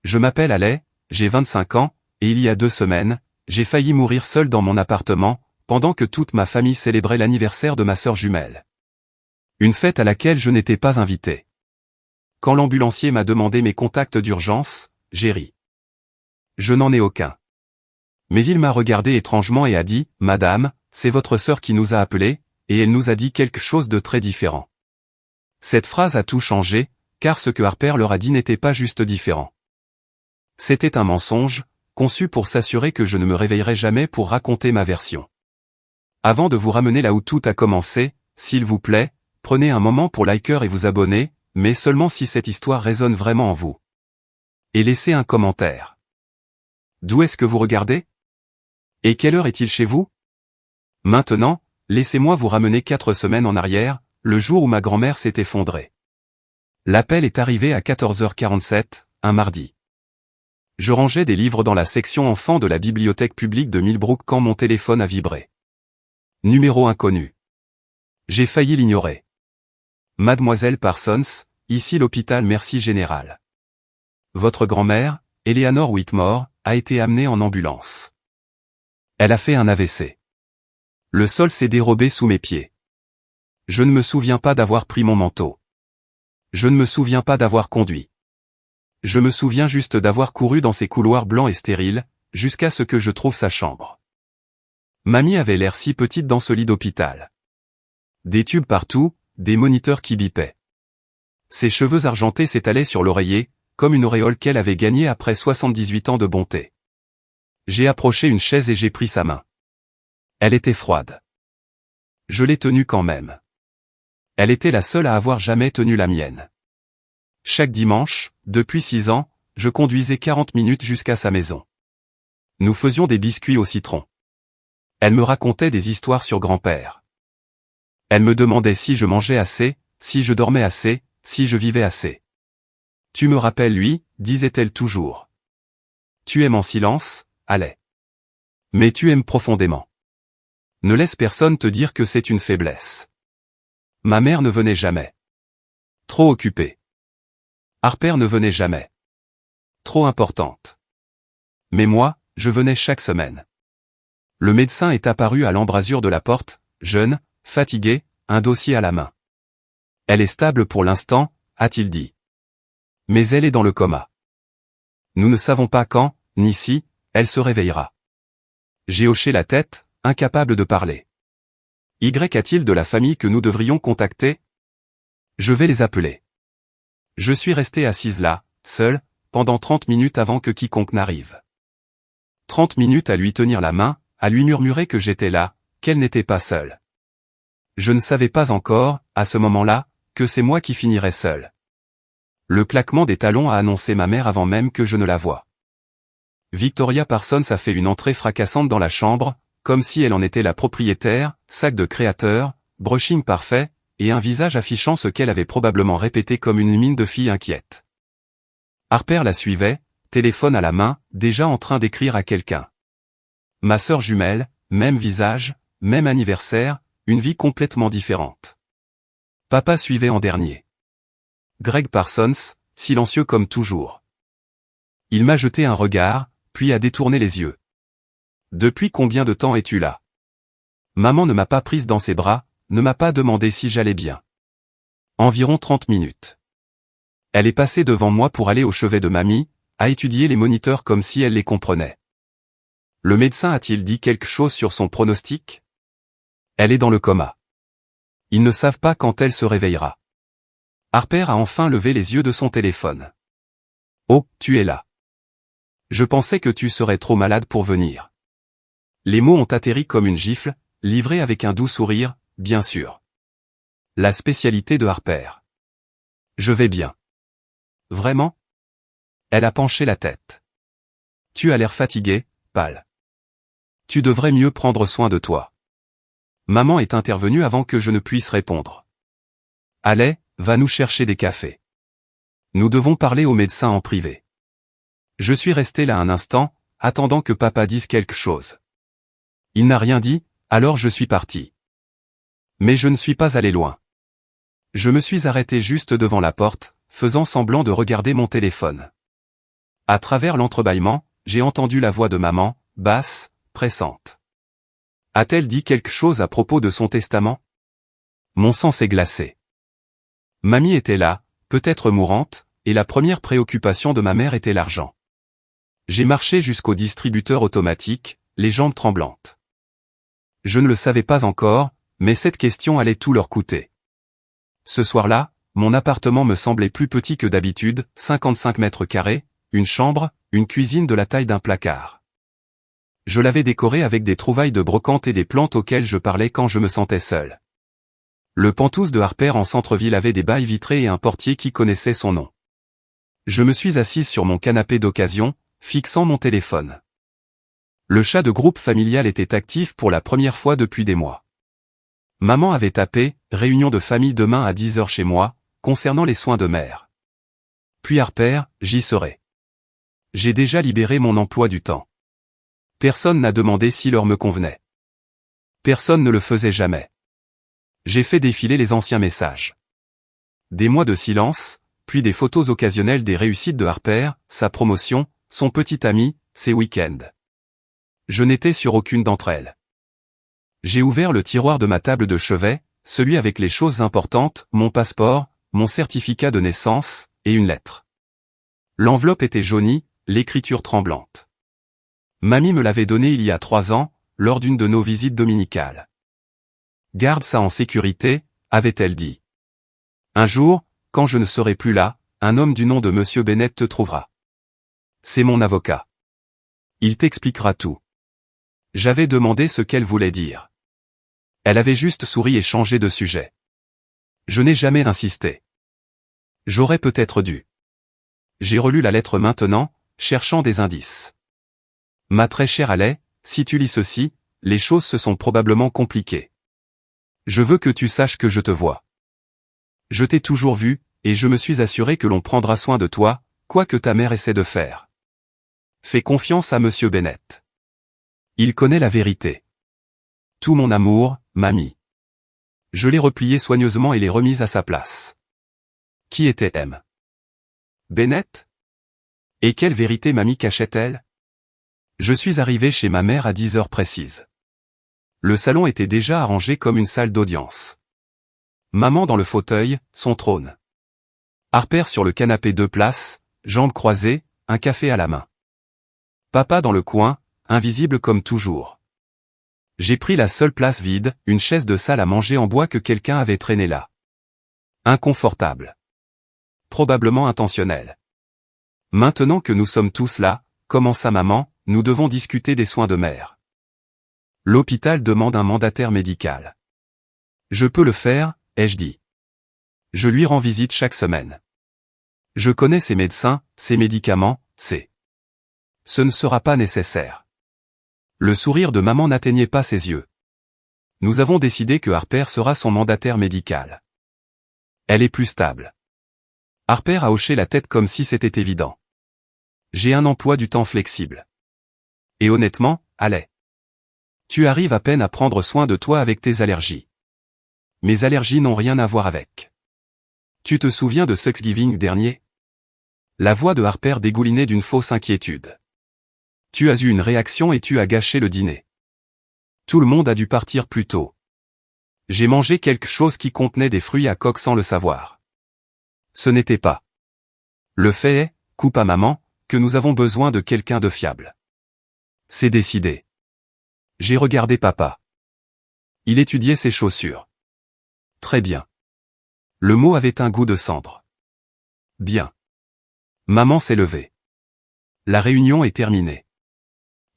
Je m'appelle Allais, j'ai 25 ans, et il y a 2 semaines, j'ai failli mourir seul dans mon appartement, pendant que toute ma famille célébrait l'anniversaire de ma sœur jumelle. Une fête à laquelle je n'étais pas invité. Quand l'ambulancier m'a demandé mes contacts d'urgence, j'ai ri. Je n'en ai aucun. Mais il m'a regardé étrangement et a dit, « Madame, c'est votre sœur qui nous a appelés, et elle nous a dit quelque chose de très différent. » Cette phrase a tout changé, car ce que Harper leur a dit n'était pas juste différent. C'était un mensonge, conçu pour s'assurer que je ne me réveillerais jamais pour raconter ma version. Avant de vous ramener là où tout a commencé, s'il vous plaît, prenez un moment pour liker et vous abonner, mais seulement si cette histoire résonne vraiment en vous. Et laissez un commentaire. D'où est-ce que vous regardez? Et quelle heure est-il chez vous? Maintenant, laissez-moi vous ramener 4 semaines en arrière, le jour où ma grand-mère s'est effondrée. L'appel est arrivé à 14h47, un mardi. Je rangeais des livres dans la section enfants de la bibliothèque publique de Millbrook quand mon téléphone a vibré. Numéro inconnu. J'ai failli l'ignorer. Mademoiselle Parsons, ici l'hôpital Mercy Général. Votre grand-mère, Eleanor Whitmore, a été amenée en ambulance. Elle a fait un AVC. Le sol s'est dérobé sous mes pieds. Je ne me souviens pas d'avoir pris mon manteau. Je ne me souviens pas d'avoir conduit. Je me souviens juste d'avoir couru dans ces couloirs blancs et stériles, jusqu'à ce que je trouve sa chambre. Mamie avait l'air si petite dans ce lit d'hôpital. Des tubes partout, des moniteurs qui bipaient. Ses cheveux argentés s'étalaient sur l'oreiller, comme une auréole qu'elle avait gagnée après 78 ans de bonté. J'ai approché une chaise et j'ai pris sa main. Elle était froide. Je l'ai tenue quand même. Elle était la seule à avoir jamais tenu la mienne. Chaque dimanche, depuis 6 ans, je conduisais 40 minutes jusqu'à sa maison. Nous faisions des biscuits au citron. Elle me racontait des histoires sur grand-père. Elle me demandait si je mangeais assez, si je dormais assez, si je vivais assez. Tu me rappelles lui, disait-elle toujours. Tu aimes en silence, Allais. Mais tu aimes profondément. Ne laisse personne te dire que c'est une faiblesse. Ma mère ne venait jamais. Trop occupée. Harper ne venait jamais. Trop importante. Mais moi, je venais chaque semaine. Le médecin est apparu à l'embrasure de la porte, jeune, fatigué, un dossier à la main. Elle est stable pour l'instant, a-t-il dit. Mais elle est dans le coma. Nous ne savons pas quand, ni si, elle se réveillera. J'ai hoché la tête, incapable de parler. Y a-t-il de la famille que nous devrions contacter? Je vais les appeler. Je suis resté assise là, seule, pendant 30 minutes avant que quiconque n'arrive. 30 minutes à lui tenir la main, à lui murmurer que j'étais là, qu'elle n'était pas seule. Je ne savais pas encore, à ce moment-là, que c'est moi qui finirais seul. Le claquement des talons a annoncé ma mère avant même que je ne la voie. Victoria Parsons a fait une entrée fracassante dans la chambre, comme si elle en était la propriétaire, sac de créateur, brushing parfait, et un visage affichant ce qu'elle avait probablement répété comme une mine de fille inquiète. Harper la suivait, téléphone à la main, déjà en train d'écrire à quelqu'un. Ma sœur jumelle, même visage, même anniversaire, une vie complètement différente. Papa suivait en dernier. Greg Parsons, silencieux comme toujours. Il m'a jeté un regard, puis a détourné les yeux. Depuis combien de temps es-tu là? Maman ne m'a pas prise dans ses bras, ne m'a pas demandé si j'allais bien. Environ 30 minutes. Elle est passée devant moi pour aller au chevet de mamie, à étudier les moniteurs comme si elle les comprenait. Le médecin a-t-il dit quelque chose sur son pronostic? Elle est dans le coma. Ils ne savent pas quand elle se réveillera. Harper a enfin levé les yeux de son téléphone. Oh, tu es là. Je pensais que tu serais trop malade pour venir. Les mots ont atterri comme une gifle, livrés avec un doux sourire, bien sûr. La spécialité de Harper. Je vais bien. Vraiment? Elle a penché la tête. Tu as l'air fatigué, pâle. Tu devrais mieux prendre soin de toi. Maman est intervenue avant que je ne puisse répondre. Allez, va nous chercher des cafés. Nous devons parler au médecin en privé. Je suis resté là un instant, attendant que papa dise quelque chose. Il n'a rien dit, alors je suis parti. Mais je ne suis pas allé loin. Je me suis arrêté juste devant la porte, faisant semblant de regarder mon téléphone. À travers l'entrebâillement, j'ai entendu la voix de maman, basse, pressante. A-t-elle dit quelque chose à propos de son testament? Mon sang s'est glacé. Mamie était là, peut-être mourante, et la première préoccupation de ma mère était l'argent. J'ai marché jusqu'au distributeur automatique, les jambes tremblantes. Je ne le savais pas encore, mais cette question allait tout leur coûter. Ce soir-là, mon appartement me semblait plus petit que d'habitude, 55 mètres carrés, une chambre, une cuisine de la taille d'un placard. Je l'avais décoré avec des trouvailles de brocante et des plantes auxquelles je parlais quand je me sentais seul. Le Penthouse de Harper en centre-ville avait des bails vitrés et un portier qui connaissait son nom. Je me suis assise sur mon canapé d'occasion, fixant mon téléphone. Le chat de groupe familial était actif pour la première fois depuis des mois. Maman avait tapé « Réunion de famille demain à 10 h chez moi », concernant les soins de mère. Puis Harper, j'y serai. J'ai déjà libéré mon emploi du temps. Personne n'a demandé si l'heure me convenait. Personne ne le faisait jamais. J'ai fait défiler les anciens messages. Des mois de silence, puis des photos occasionnelles des réussites de Harper, sa promotion, son petit ami, ses week-ends. Je n'étais sur aucune d'entre elles. J'ai ouvert le tiroir de ma table de chevet, celui avec les choses importantes, mon passeport, mon certificat de naissance, et une lettre. L'enveloppe était jaunie, l'écriture tremblante. Mamie me l'avait donnée il y a 3 ans, lors d'une de nos visites dominicales. Garde ça en sécurité, avait-elle dit. Un jour, quand je ne serai plus là, un homme du nom de Monsieur Bennett te trouvera. C'est mon avocat. Il t'expliquera tout. J'avais demandé ce qu'elle voulait dire. Elle avait juste souri et changé de sujet. Je n'ai jamais insisté. J'aurais peut-être dû. J'ai relu la lettre maintenant, cherchant des indices. Ma très chère Allais, si tu lis ceci, les choses se sont probablement compliquées. Je veux que tu saches que je te vois. Je t'ai toujours vu, et je me suis assuré que l'on prendra soin de toi, quoi que ta mère essaie de faire. Fais confiance à Monsieur Bennett. Il connaît la vérité. Tout mon amour, mamie. Je l'ai replié soigneusement et l'ai remise à sa place. Qui était M. Bennett? Et quelle vérité mamie cachait-elle? Je suis arrivé chez ma mère à 10 h précises. Le salon était déjà arrangé comme une salle d'audience. Maman dans le fauteuil, son trône. Harper sur le canapé 2 places, jambes croisées, un café à la main. Papa dans le coin, invisible comme toujours. J'ai pris la seule place vide, une chaise de salle à manger en bois que quelqu'un avait traînée là. Inconfortable. Probablement intentionnel. Maintenant que nous sommes tous là, commença maman, nous devons discuter des soins de mère. L'hôpital demande un mandataire médical. Je peux le faire, ai-je dit. Je lui rends visite chaque semaine. Je connais ses médecins, ses médicaments, Ce ne sera pas nécessaire. Le sourire de maman n'atteignait pas ses yeux. Nous avons décidé que Harper sera son mandataire médical. Elle est plus stable. Harper a hoché la tête comme si c'était évident. J'ai un emploi du temps flexible. Et honnêtement, Allais. Tu arrives à peine à prendre soin de toi avec tes allergies. Mes allergies n'ont rien à voir avec. Tu te souviens de Thanksgiving dernier? La voix de Harper dégoulinait d'une fausse inquiétude. Tu as eu une réaction et tu as gâché le dîner. Tout le monde a dû partir plus tôt. J'ai mangé quelque chose qui contenait des fruits à coque sans le savoir. Ce n'était pas. Le fait est, coupa maman, que nous avons besoin de quelqu'un de fiable. C'est décidé. J'ai regardé papa. Il étudiait ses chaussures. Très bien. Le mot avait un goût de cendre. Bien. Maman s'est levée. La réunion est terminée.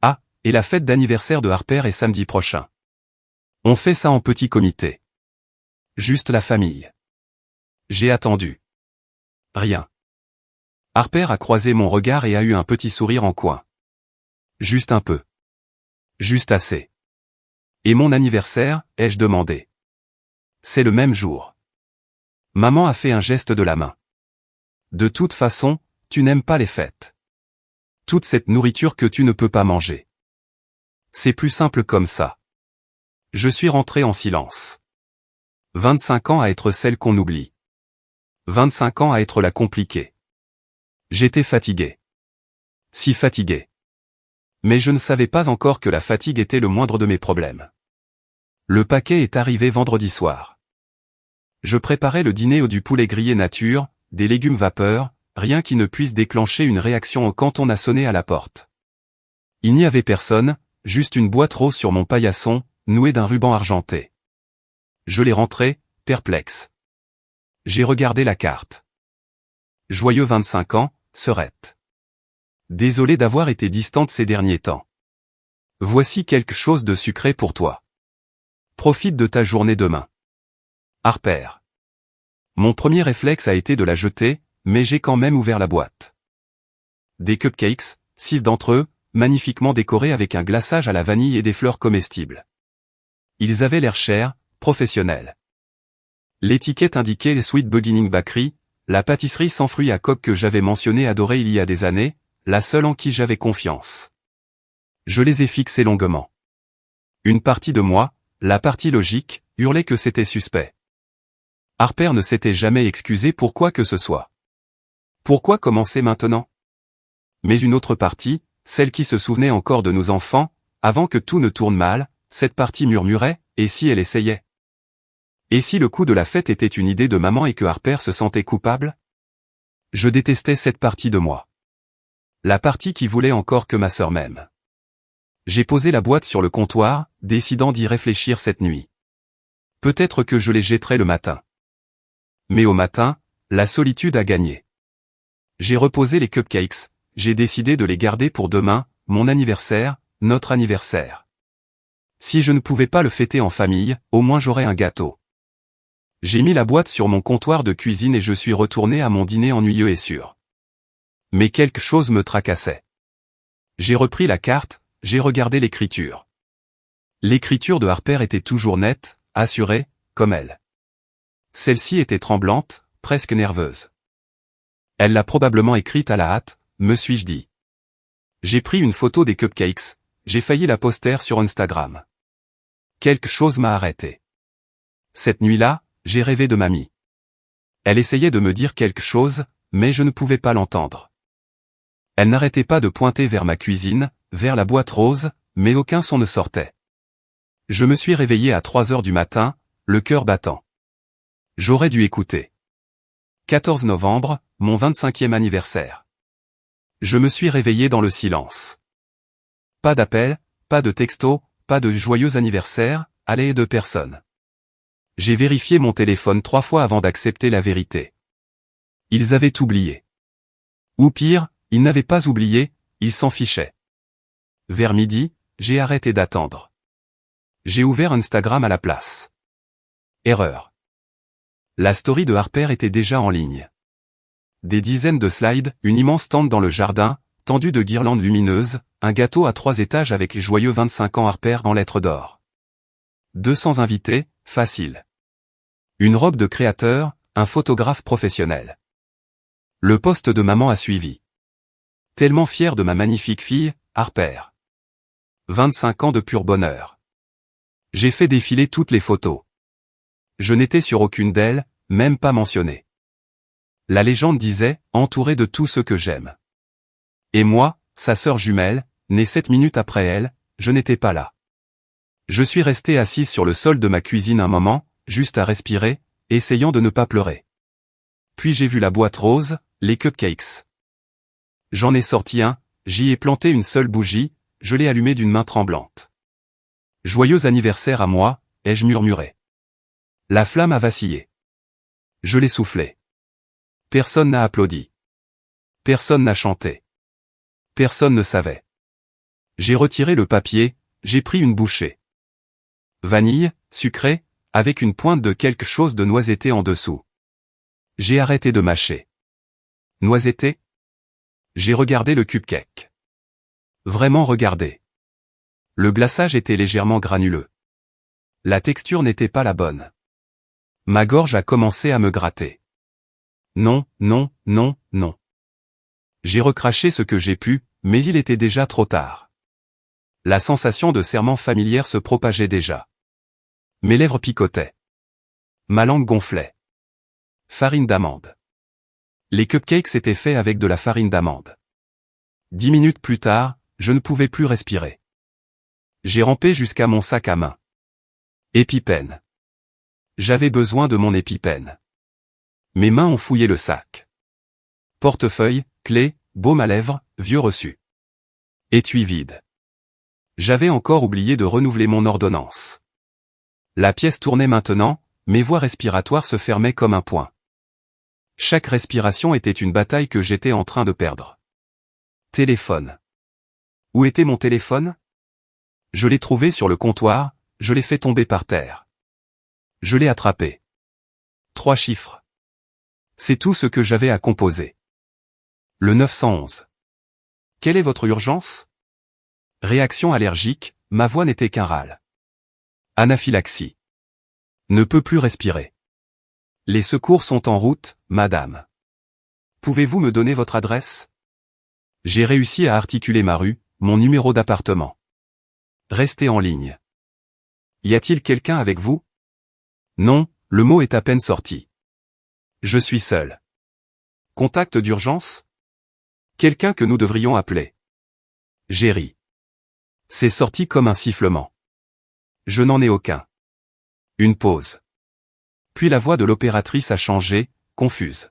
Ah, et la fête d'anniversaire de Harper est samedi prochain. On fait ça en petit comité. Juste la famille. J'ai attendu. Rien. Harper a croisé mon regard et a eu un petit sourire en coin. Juste un peu. Juste assez. Et mon anniversaire, ai-je demandé. C'est le même jour. Maman a fait un geste de la main. De toute façon, tu n'aimes pas les fêtes. Toute cette nourriture que tu ne peux pas manger. C'est plus simple comme ça. Je suis rentré en silence. 25 ans à être celle qu'on oublie. 25 ans à être la compliquée. J'étais fatigué. Si fatigué. Mais je ne savais pas encore que la fatigue était le moindre de mes problèmes. Le paquet est arrivé vendredi soir. Je préparais le dîner du poulet grillé nature, des légumes vapeur, rien qui ne puisse déclencher une réaction quand on a sonné à la porte. Il n'y avait personne, juste une boîte rose sur mon paillasson, nouée d'un ruban argenté. Je l'ai rentrée, perplexe. J'ai regardé la carte. Joyeux 25 ans, Serette. Désolé d'avoir été distante ces derniers temps. Voici quelque chose de sucré pour toi. Profite de ta journée demain. Harper. Mon premier réflexe a été de la jeter, mais j'ai quand même ouvert la boîte. Des cupcakes, 6 d'entre eux, magnifiquement décorés avec un glaçage à la vanille et des fleurs comestibles. Ils avaient l'air chers, professionnels. L'étiquette indiquait Sweet Beginning Bakery, la pâtisserie sans fruits à coque que j'avais mentionné adorer il y a des années, la seule en qui j'avais confiance. Je les ai fixés longuement. Une partie de moi, la partie logique, hurlait que c'était suspect. Harper ne s'était jamais excusé pour quoi que ce soit. Pourquoi commencer maintenant? Mais une autre partie, celle qui se souvenait encore de nos enfants, avant que tout ne tourne mal, cette partie murmurait, et si elle essayait? Et si le coup de la fête était une idée de maman et que Harper se sentait coupable? Je détestais cette partie de moi. La partie qui voulait encore que ma sœur m'aime. J'ai posé la boîte sur le comptoir, décidant d'y réfléchir cette nuit. Peut-être que je les jetterai le matin. Mais au matin, la solitude a gagné. J'ai reposé les cupcakes, j'ai décidé de les garder pour demain, mon anniversaire, notre anniversaire. Si je ne pouvais pas le fêter en famille, au moins j'aurais un gâteau. J'ai mis la boîte sur mon comptoir de cuisine et je suis retourné à mon dîner ennuyeux et sûr. Mais quelque chose me tracassait. J'ai repris la carte, j'ai regardé l'écriture. L'écriture de Harper était toujours nette, assurée, comme elle. Celle-ci était tremblante, presque nerveuse. Elle l'a probablement écrite à la hâte, me suis-je dit. J'ai pris une photo des cupcakes, j'ai failli la poster sur Instagram. Quelque chose m'a arrêté. Cette nuit-là, j'ai rêvé de mamie. Elle essayait de me dire quelque chose, mais je ne pouvais pas l'entendre. Elle n'arrêtait pas de pointer vers ma cuisine, vers la boîte rose, mais aucun son ne sortait. Je me suis réveillé à 3 heures du matin, le cœur battant. J'aurais dû écouter. 14 novembre, mon 25e anniversaire. Je me suis réveillé dans le silence. Pas d'appel, pas de texto, pas de joyeux anniversaire, allez de personne. J'ai vérifié mon téléphone 3 fois avant d'accepter la vérité. Ils avaient oublié. Ou pire, ils n'avaient pas oublié, ils s'en fichaient. Vers midi, j'ai arrêté d'attendre. J'ai ouvert Instagram à la place. Erreur. La story de Harper était déjà en ligne. Des dizaines de slides, une immense tente dans le jardin, tendue de guirlandes lumineuses, un gâteau à 3 étages avec joyeux 25 ans Harper en lettres d'or. 200 invités, facile. Une robe de créateur, un photographe professionnel. Le poste de maman a suivi. Tellement fier de ma magnifique fille, Harper. 25 ans de pur bonheur. J'ai fait défiler toutes les photos. Je n'étais sur aucune d'elles, même pas mentionnée. La légende disait, entourée de tous ceux que j'aime. Et moi, sa sœur jumelle, née 7 minutes après elle, je n'étais pas là. Je suis resté assise sur le sol de ma cuisine un moment, juste à respirer, essayant de ne pas pleurer. Puis j'ai vu la boîte rose, les cupcakes. J'en ai sorti un, j'y ai planté une seule bougie, je l'ai allumée d'une main tremblante. Joyeux anniversaire à moi, ai-je murmuré. La flamme a vacillé. Je l'ai soufflé. Personne n'a applaudi. Personne n'a chanté. Personne ne savait. J'ai retiré le papier, j'ai pris une bouchée. Vanille, sucrée, avec une pointe de quelque chose de noisetté en dessous. J'ai arrêté de mâcher. Noisetté? J'ai regardé le cupcake. Vraiment regardé. Le glaçage était légèrement granuleux. La texture n'était pas la bonne. Ma gorge a commencé à me gratter. Non, non, non, non. J'ai recraché ce que j'ai pu, mais il était déjà trop tard. La sensation de serrement familière se propageait déjà. Mes lèvres picotaient. Ma langue gonflait. Farine d'amande. Les cupcakes étaient faits avec de la farine d'amande. 10 minutes plus tard, je ne pouvais plus respirer. J'ai rampé jusqu'à mon sac à main. Épipène. J'avais besoin de mon épipène. Mes mains ont fouillé le sac. Portefeuille, clé, baume à lèvres, vieux reçu. Étui vide. J'avais encore oublié de renouveler mon ordonnance. La pièce tournait maintenant, mes voies respiratoires se fermaient comme un poing. Chaque respiration était une bataille que j'étais en train de perdre. Téléphone. Où était mon téléphone? Je l'ai trouvé sur le comptoir, je l'ai fait tomber par terre. Je l'ai attrapé. 3 chiffres. C'est tout ce que j'avais à composer. Le 911. Quelle est votre urgence? Réaction allergique, ma voix n'était qu'un râle. Anaphylaxie. Ne peut plus respirer. Les secours sont en route, madame. Pouvez-vous me donner votre adresse? J'ai réussi à articuler ma rue, mon numéro d'appartement. Restez en ligne. Y a-t-il quelqu'un avec vous? Non, le mot est à peine sorti. Je suis seul. Contact d'urgence? Quelqu'un que nous devrions appeler. J'ai ri. C'est sorti comme un sifflement. Je n'en ai aucun. Une pause. Puis la voix de l'opératrice a changé, confuse.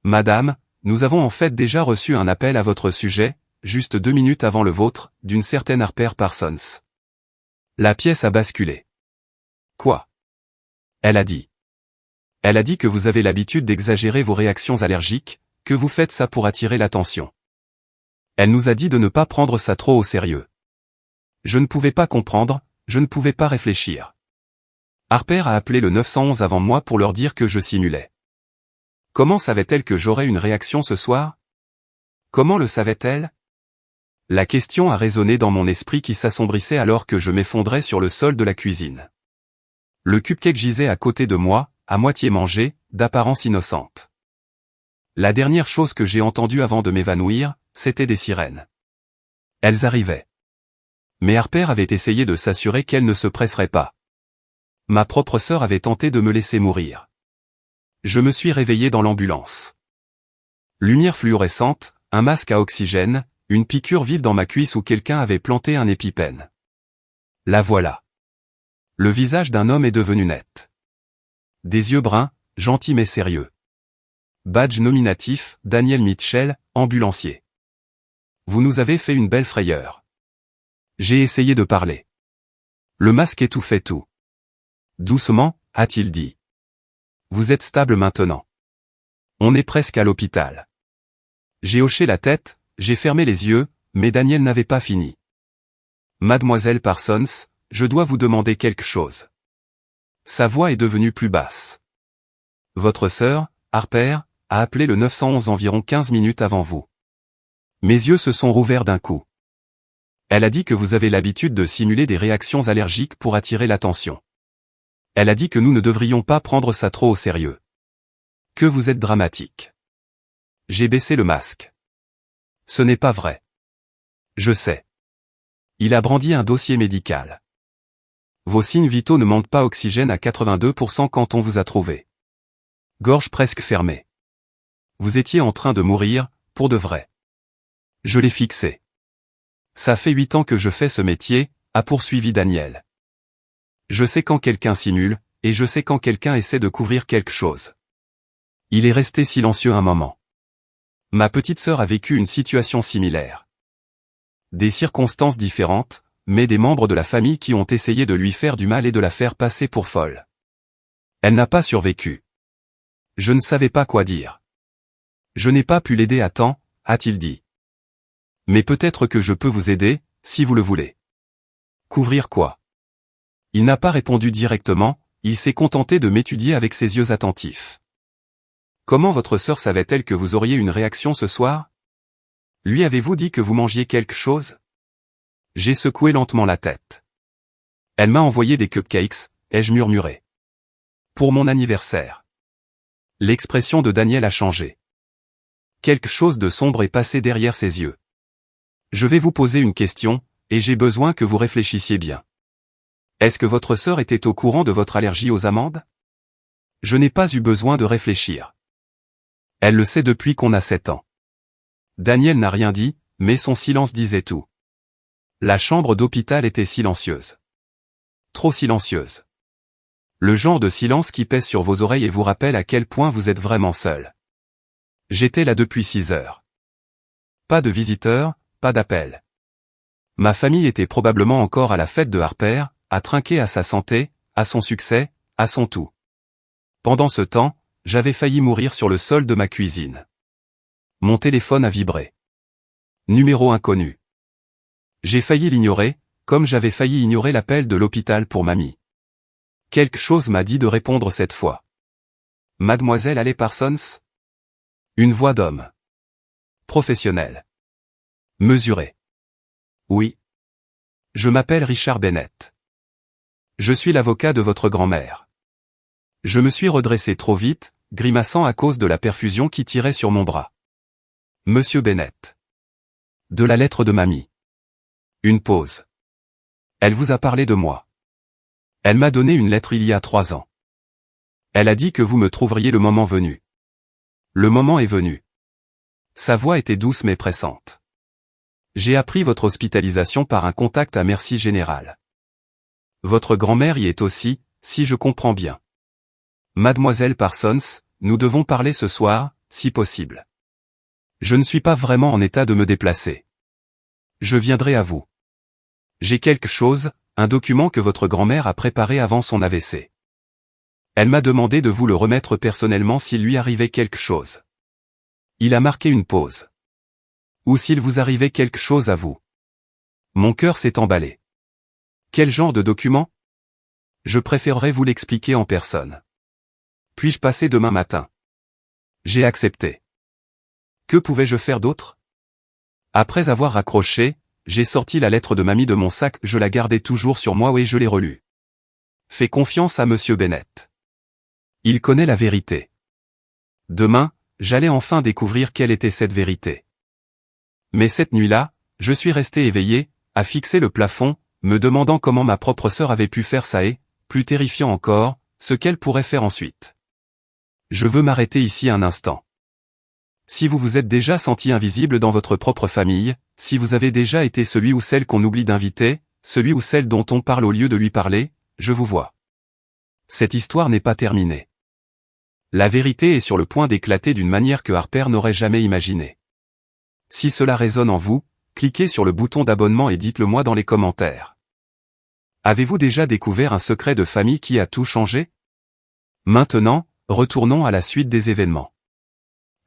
Madame, nous avons en fait déjà reçu un appel à votre sujet, juste 2 minutes avant le vôtre, d'une certaine Harper Parsons. La pièce a basculé. Quoi? Elle a dit. Elle a dit que vous avez l'habitude d'exagérer vos réactions allergiques, que vous faites ça pour attirer l'attention. Elle nous a dit de ne pas prendre ça trop au sérieux. Je ne pouvais pas comprendre, je ne pouvais pas réfléchir. Harper a appelé le 911 avant moi pour leur dire que je simulais. Comment savait-elle que j'aurais une réaction ce soir? Comment le savait-elle? La question a résonné dans mon esprit qui s'assombrissait alors que je m'effondrais sur le sol de la cuisine. Le cupcake gisait à côté de moi, à moitié mangé, d'apparence innocente. La dernière chose que j'ai entendue avant de m'évanouir, c'était des sirènes. Elles arrivaient. Mais Harper avait essayé de s'assurer qu'elle ne se presserait pas. Ma propre sœur avait tenté de me laisser mourir. Je me suis réveillé dans l'ambulance. Lumière fluorescente, un masque à oxygène, une piqûre vive dans ma cuisse où quelqu'un avait planté un épipène. La voilà. Le visage d'un homme est devenu net. Des yeux bruns, gentils mais sérieux. Badge nominatif, Daniel Mitchell, ambulancier. Vous nous avez fait une belle frayeur. J'ai essayé de parler. Le masque étouffait tout. Doucement, a-t-il dit. Vous êtes stable maintenant. On est presque à l'hôpital. J'ai hoché la tête, j'ai fermé les yeux, mais Daniel n'avait pas fini. Mademoiselle Parsons, je dois vous demander quelque chose. Sa voix est devenue plus basse. Votre sœur, Harper, a appelé le 911 environ 15 minutes avant vous. Mes yeux se sont rouverts d'un coup. Elle a dit que vous avez l'habitude de simuler des réactions allergiques pour attirer l'attention. Elle a dit que nous ne devrions pas prendre ça trop au sérieux. Que vous êtes dramatique. J'ai baissé le masque. Ce n'est pas vrai. Je sais. Il a brandi un dossier médical. Vos signes vitaux ne manquent pas oxygène à 82% quand on vous a trouvé. Gorge presque fermée. Vous étiez en train de mourir, pour de vrai. Je l'ai fixé. Ça fait 8 ans que je fais ce métier, a poursuivi Daniel. Je sais quand quelqu'un simule, et je sais quand quelqu'un essaie de couvrir quelque chose. Il est resté silencieux un moment. Ma petite sœur a vécu une situation similaire. Des circonstances différentes, mais des membres de la famille qui ont essayé de lui faire du mal et de la faire passer pour folle. Elle n'a pas survécu. Je ne savais pas quoi dire. Je n'ai pas pu l'aider à temps, a-t-il dit. Mais peut-être que je peux vous aider, si vous le voulez. Couvrir quoi? Il n'a pas répondu directement, il s'est contenté de m'étudier avec ses yeux attentifs. Comment votre sœur savait-elle que vous auriez une réaction ce soir? Lui avez-vous dit que vous mangiez quelque chose? J'ai secoué lentement la tête. Elle m'a envoyé des cupcakes, ai-je murmuré. Pour mon anniversaire. L'expression de Daniel a changé. Quelque chose de sombre est passé derrière ses yeux. Je vais vous poser une question, et j'ai besoin que vous réfléchissiez bien. Est-ce que votre sœur était au courant de votre allergie aux amandes? Je n'ai pas eu besoin de réfléchir. Elle le sait depuis qu'on a 7 ans. Daniel n'a rien dit, mais son silence disait tout. La chambre d'hôpital était silencieuse. Trop silencieuse. Le genre de silence qui pèse sur vos oreilles et vous rappelle à quel point vous êtes vraiment seul. J'étais là depuis 6 heures. Pas de visiteurs, pas d'appel. Ma famille était probablement encore à la fête de Harper, à trinquer à sa santé, à son succès, à son tout. Pendant ce temps, j'avais failli mourir sur le sol de ma cuisine. Mon téléphone a vibré. Numéro inconnu. J'ai failli l'ignorer, comme j'avais failli ignorer l'appel de l'hôpital pour mamie. Quelque chose m'a dit de répondre cette fois. Mademoiselle Haley Parsons? Une voix d'homme. Professionnelle. Mesurée. Oui. Je m'appelle Richard Bennett. Je suis l'avocat de votre grand-mère. Je me suis redressé trop vite, grimaçant à cause de la perfusion qui tirait sur mon bras. Monsieur Bennett. De la lettre de mamie. Une pause. Elle vous a parlé de moi. Elle m'a donné une lettre il y a 3 ans. Elle a dit que vous me trouveriez le moment venu. Le moment est venu. Sa voix était douce mais pressante. J'ai appris votre hospitalisation par un contact à Merci Général. Votre grand-mère y est aussi, si je comprends bien. Mademoiselle Parsons, nous devons parler ce soir, si possible. Je ne suis pas vraiment en état de me déplacer. Je viendrai à vous. J'ai quelque chose, un document que votre grand-mère a préparé avant son AVC. Elle m'a demandé de vous le remettre personnellement s'il lui arrivait quelque chose. Il a marqué une pause. Ou s'il vous arrivait quelque chose à vous. Mon cœur s'est emballé. Quel genre de document? Je préférerais vous l'expliquer en personne. Puis-je passer demain matin? J'ai accepté. Que pouvais-je faire d'autre? Après avoir raccroché, j'ai sorti la lettre de mamie de mon sac, je la gardais toujours sur moi et je l'ai relue. Fais confiance à Monsieur Bennett. Il connaît la vérité. Demain, j'allais enfin découvrir quelle était cette vérité. Mais cette nuit-là, je suis resté éveillé, à fixer le plafond, me demandant comment ma propre sœur avait pu faire ça et, plus terrifiant encore, ce qu'elle pourrait faire ensuite. Je veux m'arrêter ici un instant. Si vous vous êtes déjà senti invisible dans votre propre famille, si vous avez déjà été celui ou celle qu'on oublie d'inviter, celui ou celle dont on parle au lieu de lui parler, je vous vois. Cette histoire n'est pas terminée. La vérité est sur le point d'éclater d'une manière que Harper n'aurait jamais imaginée. Si cela résonne en vous, cliquez sur le bouton d'abonnement et dites-le moi dans les commentaires. Avez-vous déjà découvert un secret de famille qui a tout changé? Maintenant, retournons à la suite des événements.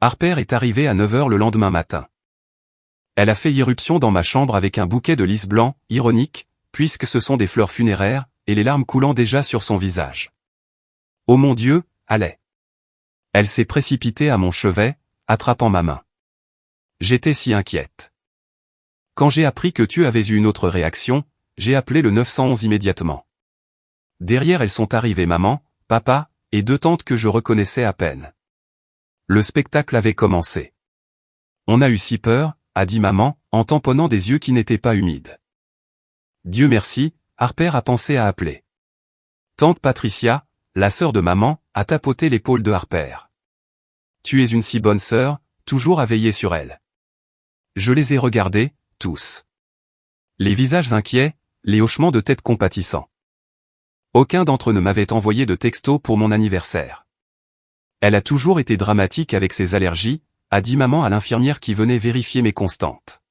Harper est arrivée à 9 h le lendemain matin. Elle a fait irruption dans ma chambre avec un bouquet de lys blanc, ironique, puisque ce sont des fleurs funéraires, et les larmes coulant déjà sur son visage. Oh mon Dieu, Haley. Elle s'est précipitée à mon chevet, attrapant ma main. J'étais si inquiète. Quand j'ai appris que tu avais eu une autre réaction, j'ai appelé le 911 immédiatement. Derrière elles sont arrivées maman, papa, et 2 tantes que je reconnaissais à peine. Le spectacle avait commencé. On a eu si peur, a dit maman, en tamponnant des yeux qui n'étaient pas humides. Dieu merci, Harper a pensé à appeler. Tante Patricia, la sœur de maman, a tapoté l'épaule de Harper. Tu es une si bonne sœur, toujours à veiller sur elle. Je les ai regardés, tous. Les visages inquiets, les hochements de tête compatissants. Aucun d'entre eux ne m'avait envoyé de texto pour mon anniversaire. Elle a toujours été dramatique avec ses allergies, a dit maman à l'infirmière qui venait vérifier mes constantes.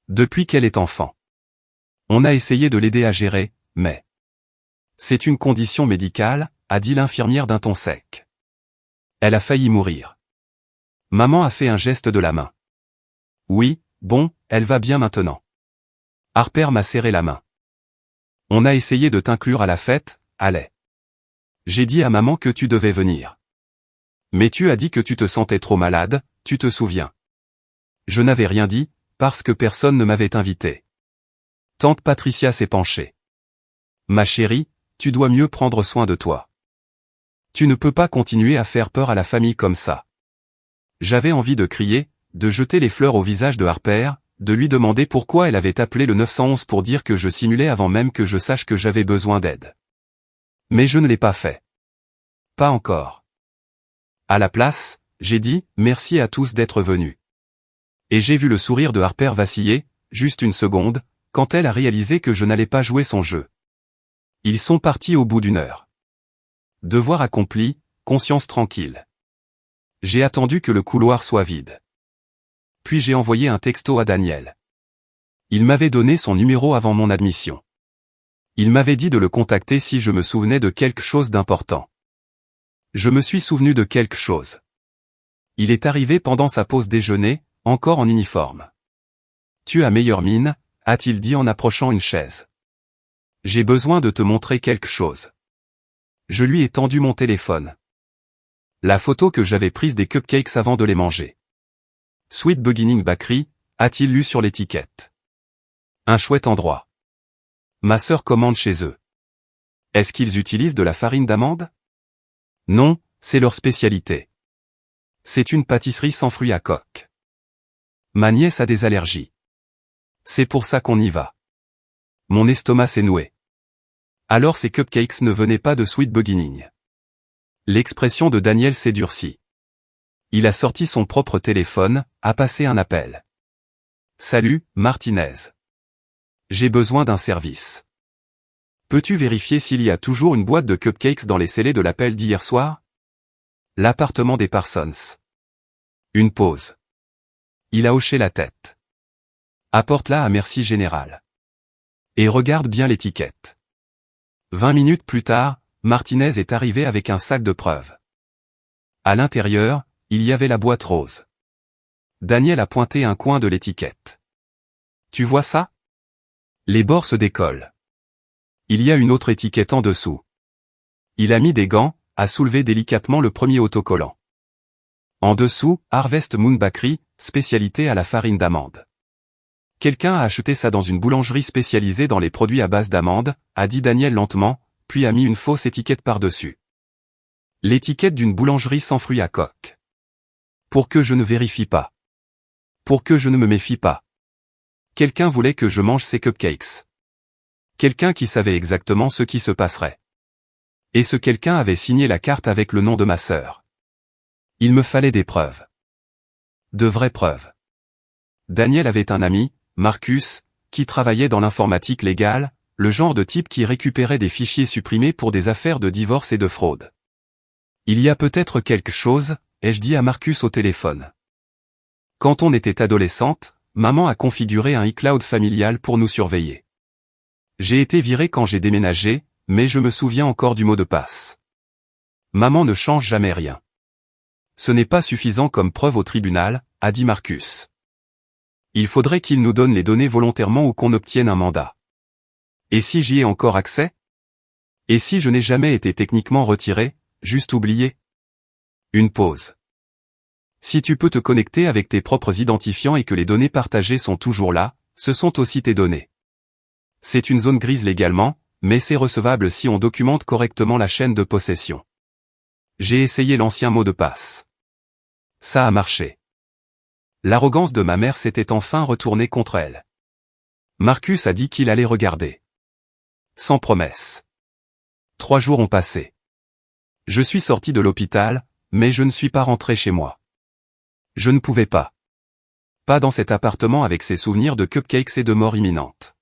Depuis qu'elle est enfant. On a essayé de l'aider à gérer, mais... C'est une condition médicale, a dit l'infirmière d'un ton sec. Elle a failli mourir. Maman a fait un geste de la main. Oui, bon, elle va bien maintenant. Harper m'a serré la main. On a essayé de t'inclure à la fête, Haley. J'ai dit à maman que tu devais venir. Mais tu as dit que tu te sentais trop malade, tu te souviens. Je n'avais rien dit, parce que personne ne m'avait invité. Tante Patricia s'est penchée. Ma chérie, tu dois mieux prendre soin de toi. Tu ne peux pas continuer à faire peur à la famille comme ça. J'avais envie de crier, de jeter les fleurs au visage de Harper, de lui demander pourquoi elle avait appelé le 911 pour dire que je simulais avant même que je sache que j'avais besoin d'aide. Mais je ne l'ai pas fait. Pas encore. À la place, j'ai dit, merci à tous d'être venus. Et j'ai vu le sourire de Harper vaciller, juste une seconde, quand elle a réalisé que je n'allais pas jouer son jeu. Ils sont partis au bout d'une heure. Devoir accompli, conscience tranquille. J'ai attendu que le couloir soit vide. Puis j'ai envoyé un texto à Daniel. Il m'avait donné son numéro avant mon admission. Il m'avait dit de le contacter si je me souvenais de quelque chose d'important. Je me suis souvenu de quelque chose. Il est arrivé pendant sa pause déjeuner, encore en uniforme. « Tu as meilleure mine », a-t-il dit en approchant une chaise. « J'ai besoin de te montrer quelque chose. » Je lui ai tendu mon téléphone. La photo que j'avais prise des cupcakes avant de les manger. « Sweet Beginning Bakery », a-t-il lu sur l'étiquette. Un chouette endroit. Ma sœur commande chez eux. Est-ce qu'ils utilisent de la farine d'amande? Non, c'est leur spécialité. C'est une pâtisserie sans fruits à coque. Ma nièce a des allergies. C'est pour ça qu'on y va. Mon estomac s'est noué. Alors ces cupcakes ne venaient pas de Sweet Beginning. L'expression de Daniel s'est durcie. Il a sorti son propre téléphone, a passé un appel. Salut, Martinez. J'ai besoin d'un service. Peux-tu vérifier s'il y a toujours une boîte de cupcakes dans les scellés de l'appel d'hier soir? L'appartement des Parsons. Une pause. Il a hoché la tête. Apporte-la à Merci Général. Et regarde bien l'étiquette. 20 minutes plus tard, Martinez est arrivé avec un sac de preuves. À l'intérieur, il y avait la boîte rose. Daniel a pointé un coin de l'étiquette. Tu vois ça? Les bords se décollent. Il y a une autre étiquette en dessous. Il a mis des gants, a soulevé délicatement le premier autocollant. En dessous, Harvest Moon Bakery, spécialité à la farine d'amande. Quelqu'un a acheté ça dans une boulangerie spécialisée dans les produits à base d'amande, a dit Daniel lentement, puis a mis une fausse étiquette par-dessus. L'étiquette d'une boulangerie sans fruits à coque. Pour que je ne vérifie pas. Pour que je ne me méfie pas. Quelqu'un voulait que je mange ces cupcakes. Quelqu'un qui savait exactement ce qui se passerait. Et ce quelqu'un avait signé la carte avec le nom de ma sœur. Il me fallait des preuves. De vraies preuves. Daniel avait un ami, Marcus, qui travaillait dans l'informatique légale, le genre de type qui récupérait des fichiers supprimés pour des affaires de divorce et de fraude. Il y a peut-être quelque chose, ai-je dit à Marcus au téléphone. Quand on était adolescente, maman a configuré un iCloud familial pour nous surveiller. J'ai été viré quand j'ai déménagé, mais je me souviens encore du mot de passe. Maman ne change jamais rien. Ce n'est pas suffisant comme preuve au tribunal, a dit Marcus. Il faudrait qu'il nous donne les données volontairement ou qu'on obtienne un mandat. Et si j'y ai encore accès? Et si je n'ai jamais été techniquement retiré, juste oublié? Une pause. Si tu peux te connecter avec tes propres identifiants et que les données partagées sont toujours là, ce sont aussi tes données. C'est une zone grise légalement, mais c'est recevable si on documente correctement la chaîne de possession. J'ai essayé l'ancien mot de passe. Ça a marché. L'arrogance de ma mère s'était enfin retournée contre elle. Marcus a dit qu'il allait regarder. Sans promesse. 3 jours ont passé. Je suis sorti de l'hôpital, mais je ne suis pas rentré chez moi. Je ne pouvais pas. Pas dans cet appartement avec ses souvenirs de cupcakes et de mort imminente.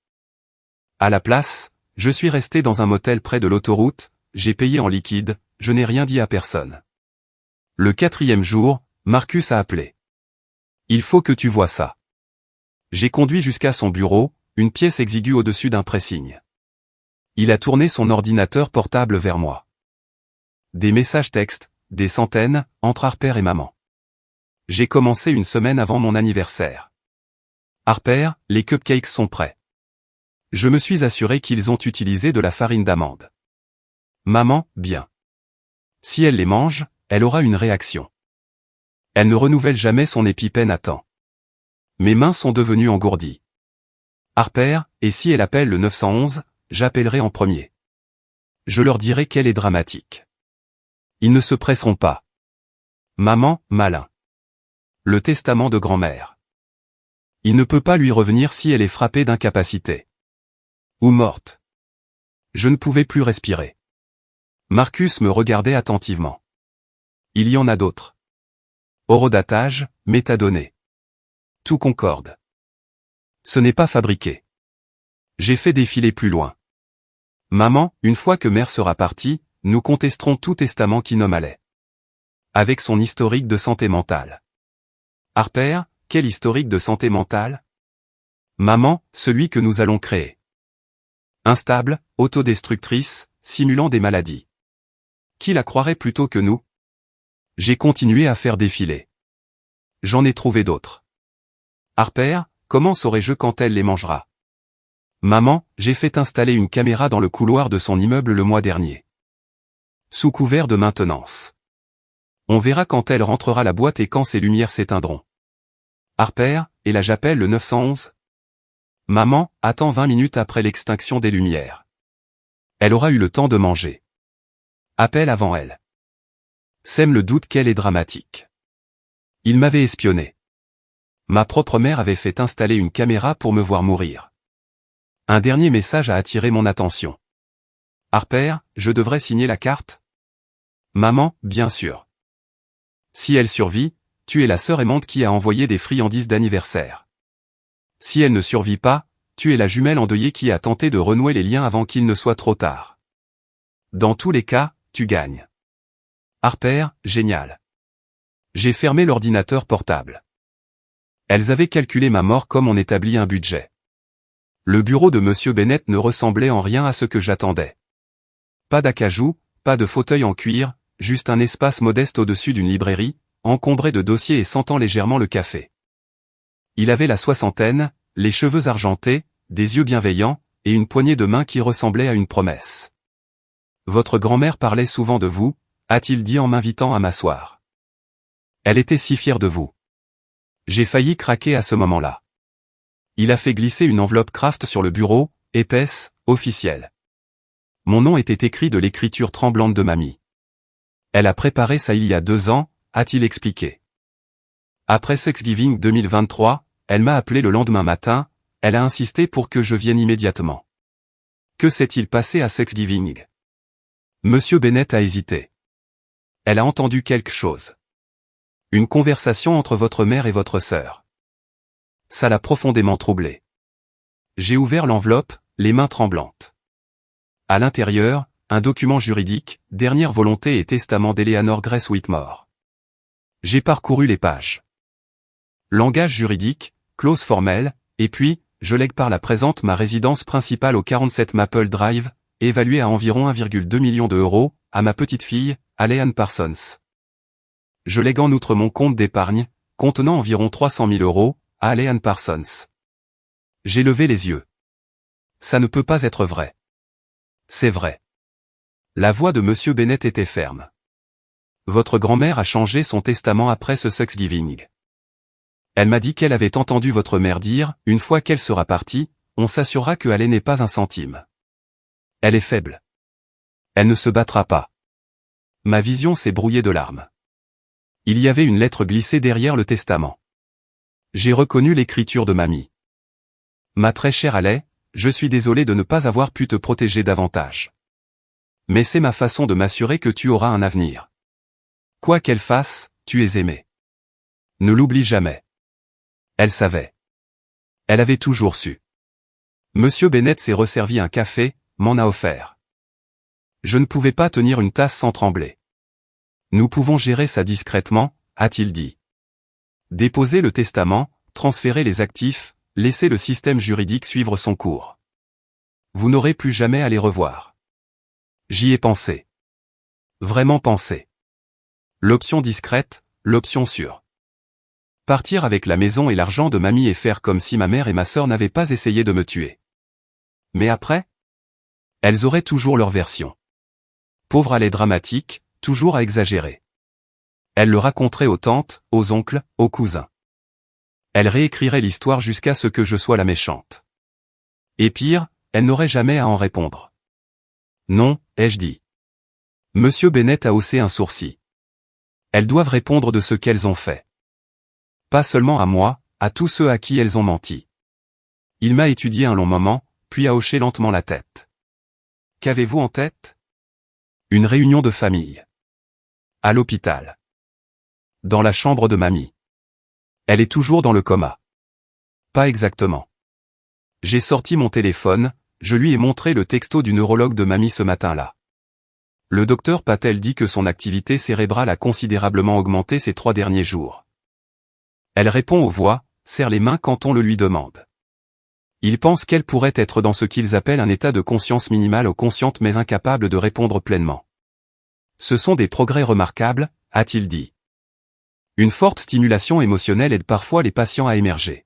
À la place, je suis resté dans un motel près de l'autoroute, j'ai payé en liquide, je n'ai rien dit à personne. Le 4e jour, Marcus a appelé. Il faut que tu vois ça. J'ai conduit jusqu'à son bureau, une pièce exiguë au-dessus d'un pressing. Il a tourné son ordinateur portable vers moi. Des messages textes, des centaines, entre Harper et maman. J'ai commencé une semaine avant mon anniversaire. Harper, les cupcakes sont prêts. Je me suis assuré qu'ils ont utilisé de la farine d'amande. Maman, bien. Si elle les mange, elle aura une réaction. Elle ne renouvelle jamais son épipène à temps. Mes mains sont devenues engourdies. Harper, et si elle appelle le 911, j'appellerai en premier. Je leur dirai qu'elle est dramatique. Ils ne se presseront pas. Maman, malin. Le testament de grand-mère. Il ne peut pas lui revenir si elle est frappée d'incapacité. Ou morte. Je ne pouvais plus respirer. Marcus me regardait attentivement. Il y en a d'autres. Horodatage, métadonnées. Tout concorde. Ce n'est pas fabriqué. J'ai fait défiler plus loin. Maman, une fois que mère sera partie, nous contesterons tout testament qui nomme Haley. Avec son historique de santé mentale. Harper, quel historique de santé mentale? Maman, celui que nous allons créer. Instable, autodestructrice, simulant des maladies. Qui la croirait plutôt que nous? J'ai continué à faire défiler. J'en ai trouvé d'autres. Harper, comment saurais-je quand elle les mangera? Maman, j'ai fait installer une caméra dans le couloir de son immeuble le mois dernier. Sous couvert de maintenance. On verra quand elle rentrera la boîte et quand ses lumières s'éteindront. Harper, et là j'appelle le 911? Maman, attends 20 minutes après l'extinction des lumières. Elle aura eu le temps de manger. Appelle avant elle. Sème le doute qu'elle est dramatique. Il m'avait espionné. Ma propre mère avait fait installer une caméra pour me voir mourir. Un dernier message a attiré mon attention. Harper, je devrais signer la carte? Maman, bien sûr. Si elle survit, tu es la sœur aimante qui a envoyé des friandises d'anniversaire. Si elle ne survit pas, tu es la jumelle endeuillée qui a tenté de renouer les liens avant qu'il ne soit trop tard. Dans tous les cas, tu gagnes. Harper, génial. J'ai fermé l'ordinateur portable. Elles avaient calculé ma mort comme on établit un budget. Le bureau de Monsieur Bennett ne ressemblait en rien à ce que j'attendais. Pas d'acajou, pas de fauteuil en cuir, juste un espace modeste au-dessus d'une librairie, encombré de dossiers et sentant légèrement le café. Il avait la soixantaine, les cheveux argentés, des yeux bienveillants, et une poignée de main qui ressemblait à une promesse. Votre grand-mère parlait souvent de vous, a-t-il dit en m'invitant à m'asseoir. Elle était si fière de vous. J'ai failli craquer à ce moment-là. Il a fait glisser une enveloppe Kraft sur le bureau, épaisse, officielle. Mon nom était écrit de l'écriture tremblante de mamie. Elle a préparé ça il y a 2 ans, a-t-il expliqué. Après Thanksgiving 2023, elle m'a appelé le lendemain matin, elle a insisté pour que je vienne immédiatement. Que s'est-il passé à Thanksgiving? Monsieur Bennett a hésité. Elle a entendu quelque chose. Une conversation entre votre mère et votre sœur. Ça l'a profondément troublé. J'ai ouvert l'enveloppe, les mains tremblantes. À l'intérieur, un document juridique, dernière volonté et testament d'Eleanor Grace Whitmore. J'ai parcouru les pages. Langage juridique, clause formelle, et puis, je lègue par la présente ma résidence principale au 47 Maple Drive, évaluée à environ 1,2 million d'euros, à ma petite-fille, Alea Parsons. Je lègue en outre mon compte d'épargne, contenant environ 300 000 euros, à Alea Parsons. J'ai levé les yeux. Ça ne peut pas être vrai. C'est vrai. La voix de Monsieur Bennett était ferme. Votre grand-mère a changé son testament après ce Thanksgiving. Elle m'a dit qu'elle avait entendu votre mère dire, une fois qu'elle sera partie, on s'assurera que Haley n'est pas un centime. Elle est faible. Elle ne se battra pas. Ma vision s'est brouillée de larmes. Il y avait une lettre glissée derrière le testament. J'ai reconnu l'écriture de mamie. Ma très chère Haley, je suis désolé de ne pas avoir pu te protéger davantage. Mais c'est ma façon de m'assurer que tu auras un avenir. Quoi qu'elle fasse, tu es aimée. Ne l'oublie jamais. Elle savait. Elle avait toujours su. Monsieur Bennett s'est resservi un café, m'en a offert. Je ne pouvais pas tenir une tasse sans trembler. Nous pouvons gérer ça discrètement, a-t-il dit. Déposer le testament, transférer les actifs, laisser le système juridique suivre son cours. Vous n'aurez plus jamais à les revoir. J'y ai pensé. Vraiment pensé. L'option discrète, l'option sûre. Partir avec la maison et l'argent de mamie et faire comme si ma mère et ma sœur n'avaient pas essayé de me tuer. Mais après? Elles auraient toujours leur version. Pauvre Haley dramatique, toujours à exagérer. Elle le raconterait aux tantes, aux oncles, aux cousins. Elle réécrirait l'histoire jusqu'à ce que je sois la méchante. Et pire, elle n'aurait jamais à en répondre. Non, ai-je dit. Monsieur Bennett a haussé un sourcil. Elles doivent répondre de ce qu'elles ont fait. Pas seulement à moi, à tous ceux à qui elles ont menti. Il m'a étudié un long moment, puis a hoché lentement la tête. Qu'avez-vous en tête? Une réunion de famille. À l'hôpital. Dans la chambre de mamie. Elle est toujours dans le coma. pas exactement. J'ai sorti mon téléphone, je lui ai montré le texto du neurologue de mamie ce matin-là. Le docteur Patel dit que son activité cérébrale a considérablement augmenté ces 3 derniers jours. Elle répond aux voix, serre les mains quand on le lui demande. Il pense qu'elle pourrait être dans ce qu'ils appellent un état de conscience minimale ou consciente mais incapable de répondre pleinement. Ce sont des progrès remarquables, a-t-il dit. Une forte stimulation émotionnelle aide parfois les patients à émerger.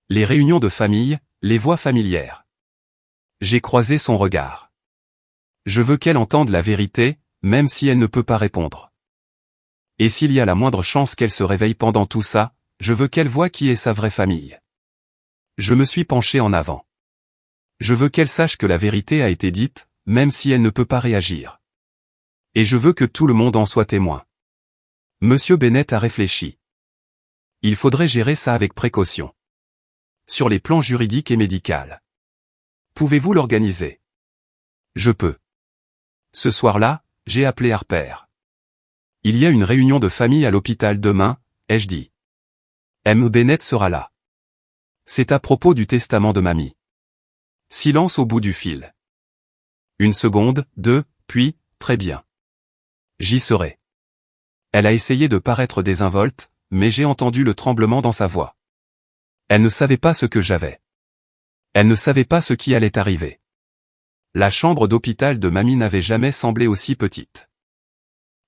Les réunions de famille, les voix familières. J'ai croisé son regard. Je veux qu'elle entende la vérité, même si elle ne peut pas répondre. Et s'il y a la moindre chance qu'elle se réveille pendant tout ça, je veux qu'elle voie qui est sa vraie famille. Je me suis penché en avant. Je veux qu'elle sache que la vérité a été dite, même si elle ne peut pas réagir. Et je veux que tout le monde en soit témoin. Monsieur Bennett a réfléchi. Il faudrait gérer ça avec précaution. Sur les plans juridiques et médical. Pouvez-vous l'organiser? Je peux. Ce soir-là, j'ai appelé Harper. Il y a une réunion de famille à l'hôpital demain, ai-je dit. M. Bennett sera là. C'est à propos du testament de mamie. Silence au bout du fil. Une seconde, 2, puis, très bien. J'y serai. Elle a essayé de paraître désinvolte, mais j'ai entendu le tremblement dans sa voix. Elle ne savait pas ce que j'avais. Elle ne savait pas ce qui allait arriver. La chambre d'hôpital de mamie n'avait jamais semblé aussi petite.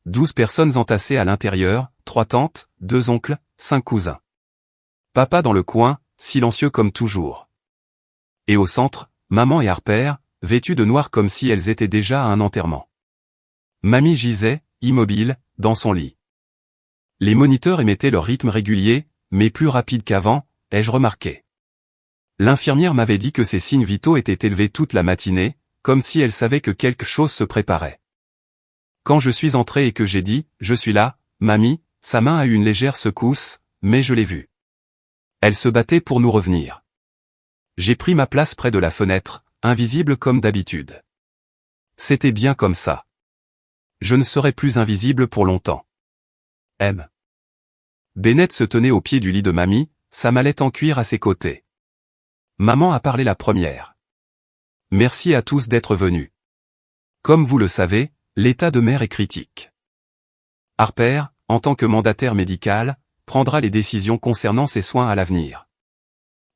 12 personnes entassées à l'intérieur, 3 tantes, 2 oncles, 5 cousins. Papa dans le coin, silencieux comme toujours. Et au centre, maman et Harper, vêtues de noir comme si elles étaient déjà à un enterrement. Mamie gisait, immobile, dans son lit. Les moniteurs émettaient leur rythme régulier, mais plus rapide qu'avant, ai-je remarqué. L'infirmière m'avait dit que ses signes vitaux étaient élevés toute la matinée, comme si elle savait que quelque chose se préparait. Quand je suis entré et que j'ai dit « Je suis là, mamie », sa main a eu une légère secousse, mais je l'ai vue. Elle se battait pour nous revenir. J'ai pris ma place près de la fenêtre, invisible comme d'habitude. C'était bien comme ça. Je ne serai plus invisible pour longtemps. M. Bennett se tenait au pied du lit de mamie, sa mallette en cuir à ses côtés. Maman a parlé la première. Merci à tous d'être venus. Comme vous le savez, l'état de mère est critique. Harper, en tant que mandataire médical, prendra les décisions concernant ses soins à l'avenir.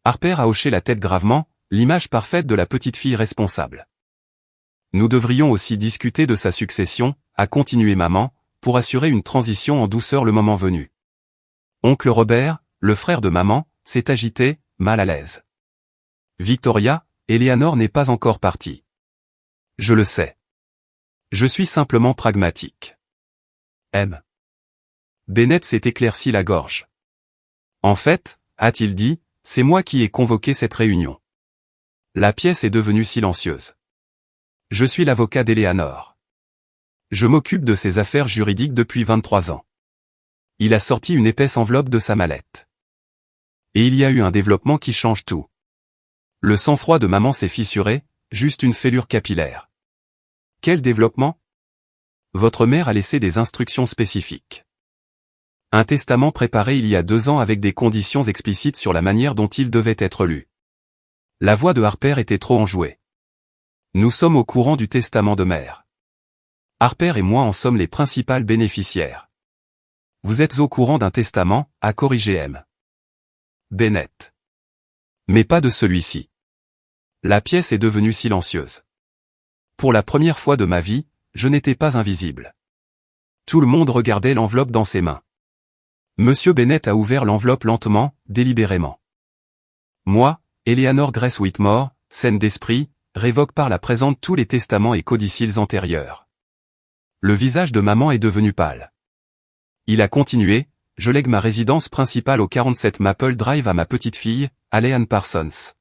Harper a hoché la tête gravement, l'image parfaite de la petite fille responsable. Nous devrions aussi discuter de sa succession, a continué maman, pour assurer une transition en douceur le moment venu. Oncle Robert, le frère de maman, s'est agité, mal à l'aise. Victoria, Eleanor n'est pas encore partie. Je le sais. Je suis simplement pragmatique. M. Bennett s'est éclairci la gorge. En fait, a-t-il dit, c'est moi qui ai convoqué cette réunion. La pièce est devenue silencieuse. Je suis l'avocat d'Eleanor. Je m'occupe de ses affaires juridiques depuis 23 ans. Il a sorti une épaisse enveloppe de sa mallette. Et il y a eu un développement qui change tout. Le sang-froid de maman s'est fissuré, juste une fêlure capillaire. Quel développement? Votre mère a laissé des instructions spécifiques. Un testament préparé il y a 2 ans avec des conditions explicites sur la manière dont il devait être lu. La voix de Harper était trop enjouée. Nous sommes au courant du testament de mère. Harper et moi en sommes les principales bénéficiaires. Vous êtes au courant d'un testament, a corrigé M. Bennett. Mais pas de celui-ci. La pièce est devenue silencieuse. Pour la première fois de ma vie, je n'étais pas invisible. Tout le monde regardait l'enveloppe dans ses mains. Monsieur Bennett a ouvert l'enveloppe lentement, délibérément. Moi, Eleanor Grace Whitmore, saine d'esprit, révoque par la présente tous les testaments et codicilles antérieurs. Le visage de maman est devenu pâle. Il a continué, je lègue ma résidence principale au 47 Maple Drive à ma petite fille, Alleanne Parsons.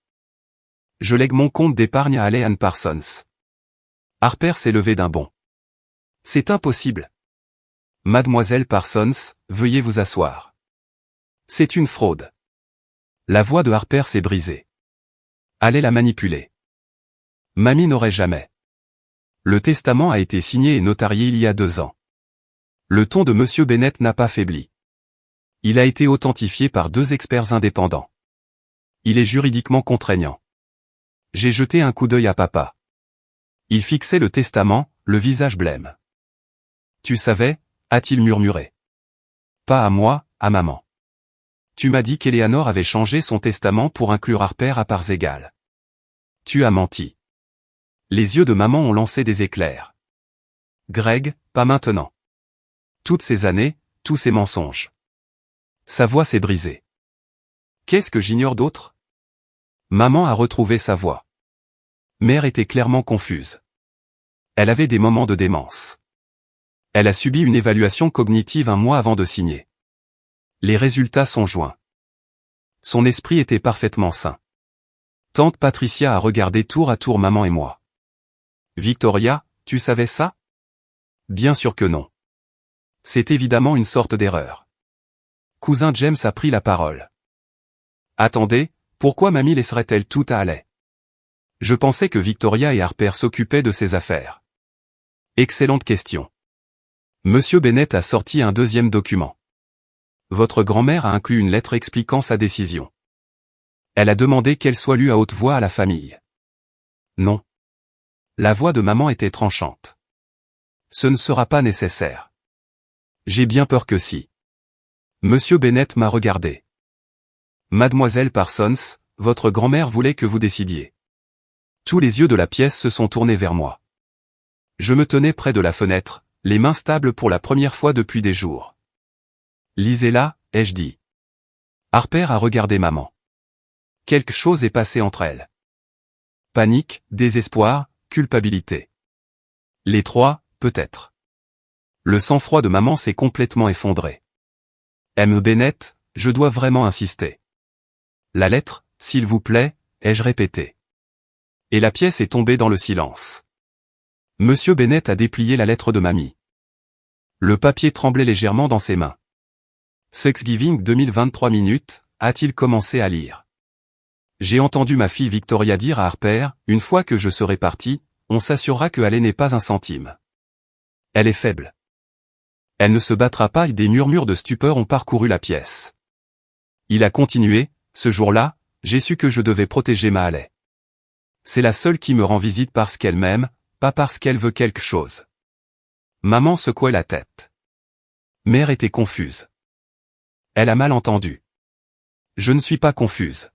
Je lègue mon compte d'épargne à Alleanne Parsons. Harper s'est levé d'un bond. C'est impossible. Mademoiselle Parsons, veuillez vous asseoir. C'est une fraude. La voix de Harper s'est brisée. Allez la manipuler. Mamie n'aurait jamais. Le testament a été signé et notarié il y a 2 ans. Le ton de Monsieur Bennett n'a pas faibli. Il a été authentifié par 2 experts indépendants. Il est juridiquement contraignant. J'ai jeté un coup d'œil à papa. Il fixait le testament, le visage blême. Tu savais, a-t-il murmuré. Pas à moi, à maman. Tu m'as dit qu'Eleanor avait changé son testament pour inclure Harper à parts égales. Tu as menti. Les yeux de maman ont lancé des éclairs. Greg, pas maintenant. Toutes ces années, tous ces mensonges. Sa voix s'est brisée. Qu'est-ce que j'ignore d'autre? Maman a retrouvé sa voix. Mère était clairement confuse. Elle avait des moments de démence. Elle a subi une évaluation cognitive un mois avant de signer. Les résultats sont joints. Son esprit était parfaitement sain. Tante Patricia a regardé tour à tour maman et moi. Victoria, tu savais ça? Bien sûr que non. C'est évidemment une sorte d'erreur. Cousin James a pris la parole. Attendez, pourquoi mamie laisserait-elle tout à Haley? Je pensais que Victoria et Harper s'occupaient de ses affaires. Excellente question. Monsieur Bennett a sorti un deuxième document. Votre grand-mère a inclus une lettre expliquant sa décision. Elle a demandé qu'elle soit lue à haute voix à la famille. Non. La voix de maman était tranchante. Ce ne sera pas nécessaire. J'ai bien peur que si. Monsieur Bennett m'a regardé. Mademoiselle Parsons, votre grand-mère voulait que vous décidiez. Tous les yeux de la pièce se sont tournés vers moi. Je me tenais près de la fenêtre, les mains stables pour la première fois depuis des jours. Lisez-la, ai-je dit. Harper a regardé maman. Quelque chose est passé entre elles. Panique, désespoir, culpabilité. Les trois, peut-être. Le sang-froid de maman s'est complètement effondré. M. Bennett, je dois vraiment insister. La lettre, s'il vous plaît, ai-je répété. Et la pièce est tombée dans le silence. Monsieur Bennett a déplié la lettre de mamie. Le papier tremblait légèrement dans ses mains. Thanksgiving 2023 minutes, a-t-il commencé à lire. J'ai entendu ma fille Victoria dire à Harper, une fois que je serai parti, on s'assurera que Haley n'est pas un centime. Elle est faible. Elle ne se battra pas et des murmures de stupeur ont parcouru la pièce. Il a continué, ce jour-là, j'ai su que je devais protéger ma Haley. C'est la seule qui me rend visite parce qu'elle m'aime, pas parce qu'elle veut quelque chose. Maman secouait la tête. Mère était confuse. Elle a mal entendu. Je ne suis pas confuse.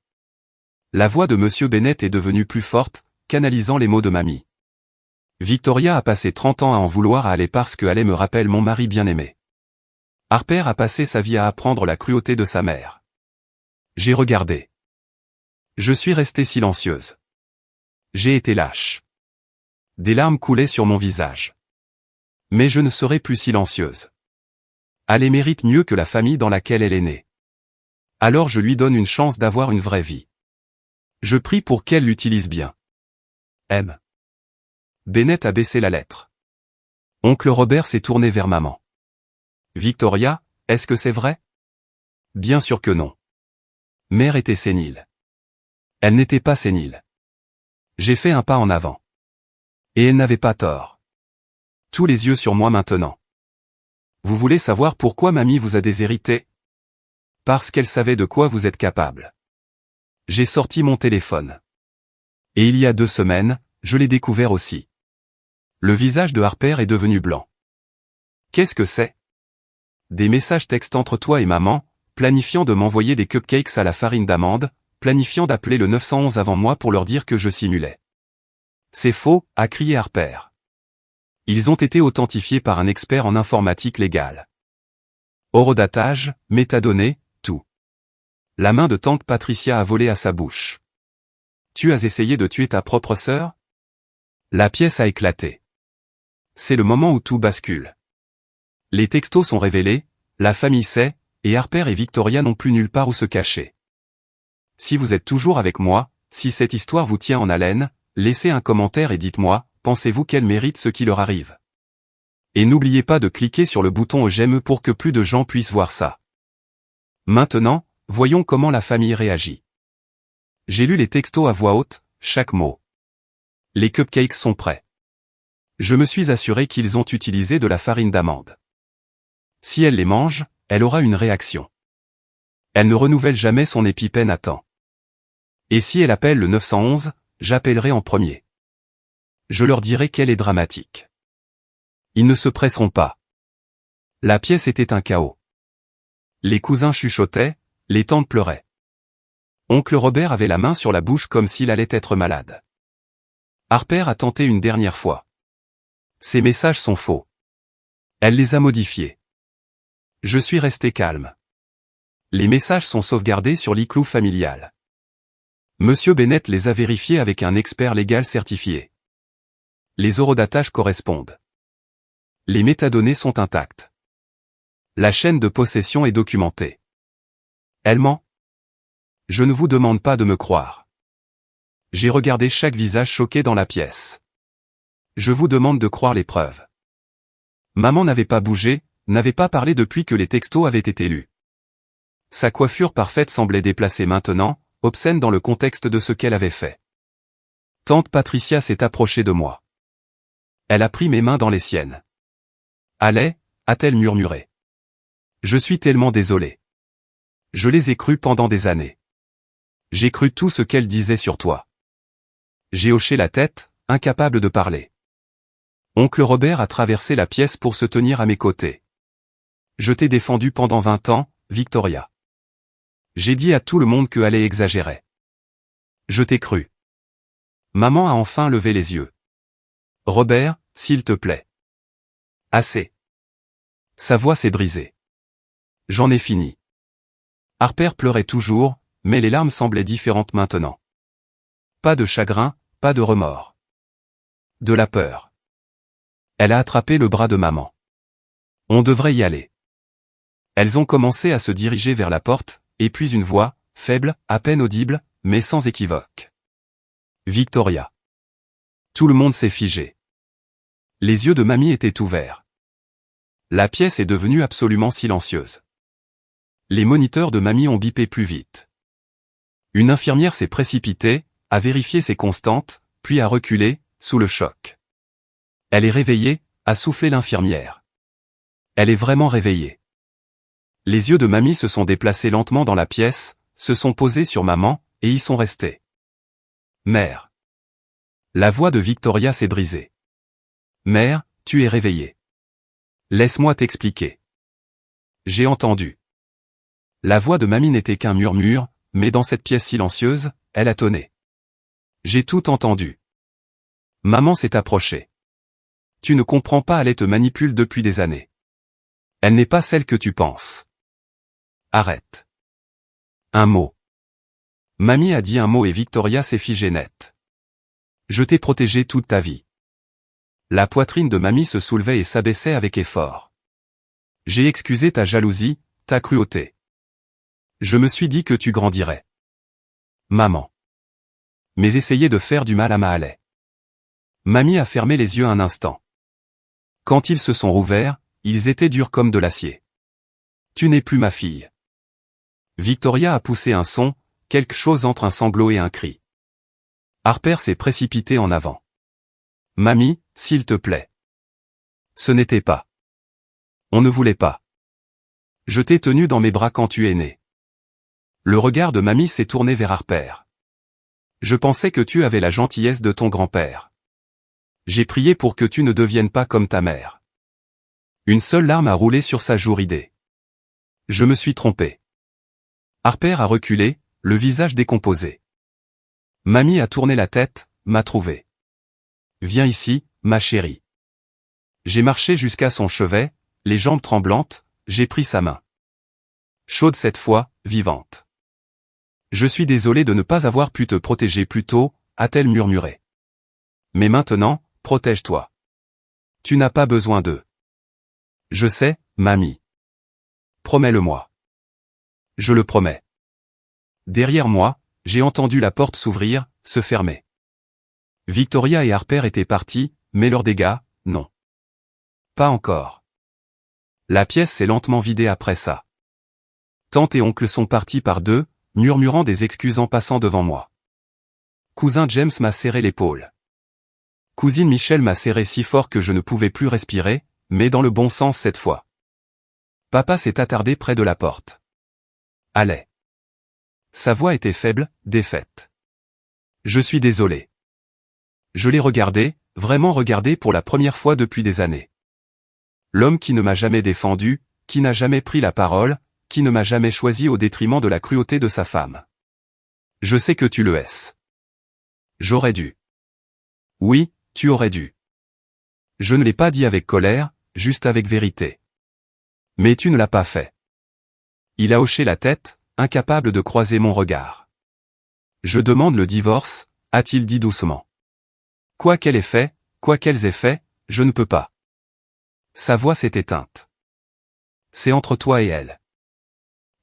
La voix de Monsieur Bennett est devenue plus forte, canalisant les mots de mamie. Victoria a passé 30 ans à en vouloir à Haley parce que Haley me rappelle mon mari bien-aimé. Harper a passé sa vie à apprendre la cruauté de sa mère. J'ai regardé. Je suis restée silencieuse. J'ai été lâche. Des larmes coulaient sur mon visage. Mais je ne serai plus silencieuse. Haley mérite mieux que la famille dans laquelle elle est née. Alors je lui donne une chance d'avoir une vraie vie. Je prie pour qu'elle l'utilise bien. M. Bennett a baissé la lettre. Oncle Robert s'est tourné vers maman. Victoria, est-ce que c'est vrai? Bien sûr que non. Mère était sénile. Elle n'était pas sénile. J'ai fait un pas en avant. Et elle n'avait pas tort. Tous les yeux sur moi maintenant. Vous voulez savoir pourquoi mamie vous a déshérité? Parce qu'elle savait de quoi vous êtes capable. J'ai sorti mon téléphone. Et il y a 2 semaines, je l'ai découvert aussi. Le visage de Harper est devenu blanc. Qu'est-ce que c'est? Des messages textes entre toi et maman, planifiant de m'envoyer des cupcakes à la farine d'amande, planifiant d'appeler le 911 avant moi pour leur dire que je simulais. C'est faux, a crié Harper. Ils ont été authentifiés par un expert en informatique légale. Horodatage, métadonnées, tout. La main de tante Patricia a volé à sa bouche. Tu as essayé de tuer ta propre sœur? La pièce a éclaté. C'est le moment où tout bascule. Les textos sont révélés, la famille sait, et Harper et Victoria n'ont plus nulle part où se cacher. Si vous êtes toujours avec moi, si cette histoire vous tient en haleine, laissez un commentaire et dites-moi, pensez-vous qu'elle mérite ce qui leur arrive? Et n'oubliez pas de cliquer sur le bouton j'aime pour que plus de gens puissent voir ça. Maintenant, voyons comment la famille réagit. J'ai lu les textos à voix haute, chaque mot. Les cupcakes sont prêts. Je me suis assuré qu'ils ont utilisé de la farine d'amande. Si elle les mange, elle aura une réaction. Elle ne renouvelle jamais son épipène à temps. Et si elle appelle le 911, j'appellerai en premier. Je leur dirai qu'elle est dramatique. Ils ne se presseront pas. La pièce était un chaos. Les cousins chuchotaient, les tantes pleuraient. Oncle Robert avait la main sur la bouche comme s'il allait être malade. Harper a tenté une dernière fois. Ces messages sont faux. Elle les a modifiés. Je suis resté calme. Les messages sont sauvegardés sur l'iCloud familial. Monsieur Bennett les a vérifiés avec un expert légal certifié. Les horodatages correspondent. Les métadonnées sont intactes. La chaîne de possession est documentée. Elle ment. Je ne vous demande pas de me croire. J'ai regardé chaque visage choqué dans la pièce. Je vous demande de croire les preuves. Maman n'avait pas bougé, n'avait pas parlé depuis que les textos avaient été lus. Sa coiffure parfaite semblait déplacée maintenant, obscène dans le contexte de ce qu'elle avait fait. Tante Patricia s'est approchée de moi. Elle a pris mes mains dans les siennes. Allez, a-t-elle murmuré. Je suis tellement désolé. Je les ai crus pendant des années. J'ai cru tout ce qu'elle disait sur toi. J'ai hoché la tête, incapable de parler. Oncle Robert a traversé la pièce pour se tenir à mes côtés. Je t'ai défendu pendant 20 ans, Victoria. J'ai dit à tout le monde que Haley exagérait. Je t'ai cru. Maman a enfin levé les yeux. Robert, s'il te plaît. Assez. Sa voix s'est brisée. J'en ai fini. Harper pleurait toujours, mais les larmes semblaient différentes maintenant. Pas de chagrin, pas de remords. De la peur. Elle a attrapé le bras de maman. On devrait y aller. Elles ont commencé à se diriger vers la porte, et puis une voix, faible, à peine audible, mais sans équivoque. Victoria. Tout le monde s'est figé. Les yeux de mamie étaient ouverts. La pièce est devenue absolument silencieuse. Les moniteurs de mamie ont bipé plus vite. Une infirmière s'est précipitée, a vérifié ses constantes, puis a reculé, sous le choc. Elle est réveillée, a soufflé l'infirmière. Elle est vraiment réveillée. Les yeux de mamie se sont déplacés lentement dans la pièce, se sont posés sur maman, et y sont restés. Mère. La voix de Victoria s'est brisée. Mère, tu es réveillée. Laisse-moi t'expliquer. J'ai entendu. La voix de mamie n'était qu'un murmure, mais dans cette pièce silencieuse, elle a tonné. J'ai tout entendu. Maman s'est approchée. Tu ne comprends pas, elle te manipule depuis des années. Elle n'est pas celle que tu penses. Arrête. Un mot. Mamie a dit un mot et Victoria s'est figée net. Je t'ai protégé toute ta vie. La poitrine de mamie se soulevait et s'abaissait avec effort. J'ai excusé ta jalousie, ta cruauté. Je me suis dit que tu grandirais. Maman. Mais essayer de faire du mal à Mahaley. Mamie a fermé les yeux un instant. Quand ils se sont rouverts, ils étaient durs comme de l'acier. Tu n'es plus ma fille. Victoria a poussé un son, quelque chose entre un sanglot et un cri. Harper s'est précipité en avant. Mamie, s'il te plaît. Ce n'était pas. On ne voulait pas. Je t'ai tenu dans mes bras quand tu es né. Le regard de mamie s'est tourné vers Harper. Je pensais que tu avais la gentillesse de ton grand-père. J'ai prié pour que tu ne deviennes pas comme ta mère. Une seule larme a roulé sur sa joue ridée. Je me suis trompé. Harper a reculé, le visage décomposé. Mamie a tourné la tête, m'a trouvé. Viens ici, ma chérie. J'ai marché jusqu'à son chevet, les jambes tremblantes, j'ai pris sa main. Chaude cette fois, vivante. Je suis désolé de ne pas avoir pu te protéger plus tôt, a-t-elle murmuré. Mais maintenant, protège-toi. Tu n'as pas besoin d'eux. Je sais, mamie. Promets-le-moi. Je le promets. Derrière moi, j'ai entendu la porte s'ouvrir, se fermer. Victoria et Harper étaient partis, mais leurs dégâts, non. Pas encore. La pièce s'est lentement vidée après ça. Tante et oncle sont partis par deux, murmurant des excuses en passant devant moi. Cousin James m'a serré l'épaule. Cousine Michelle m'a serré si fort que je ne pouvais plus respirer, mais dans le bon sens cette fois. Papa s'est attardé près de la porte. Allez. Sa voix était faible, défaite. Je suis désolé. Je l'ai regardé, vraiment regardé pour la première fois depuis des années. L'homme qui ne m'a jamais défendu, qui n'a jamais pris la parole, qui ne m'a jamais choisi au détriment de la cruauté de sa femme. Je sais que tu le hais. J'aurais dû. Oui, tu aurais dû. Je ne l'ai pas dit avec colère, juste avec vérité. Mais tu ne l'as pas fait. Il a hoché la tête, incapable de croiser mon regard. Je demande le divorce, a-t-il dit doucement. Quoi qu'elle ait fait, quoi qu'elles aient fait, je ne peux pas. Sa voix s'est éteinte. C'est entre toi et elle.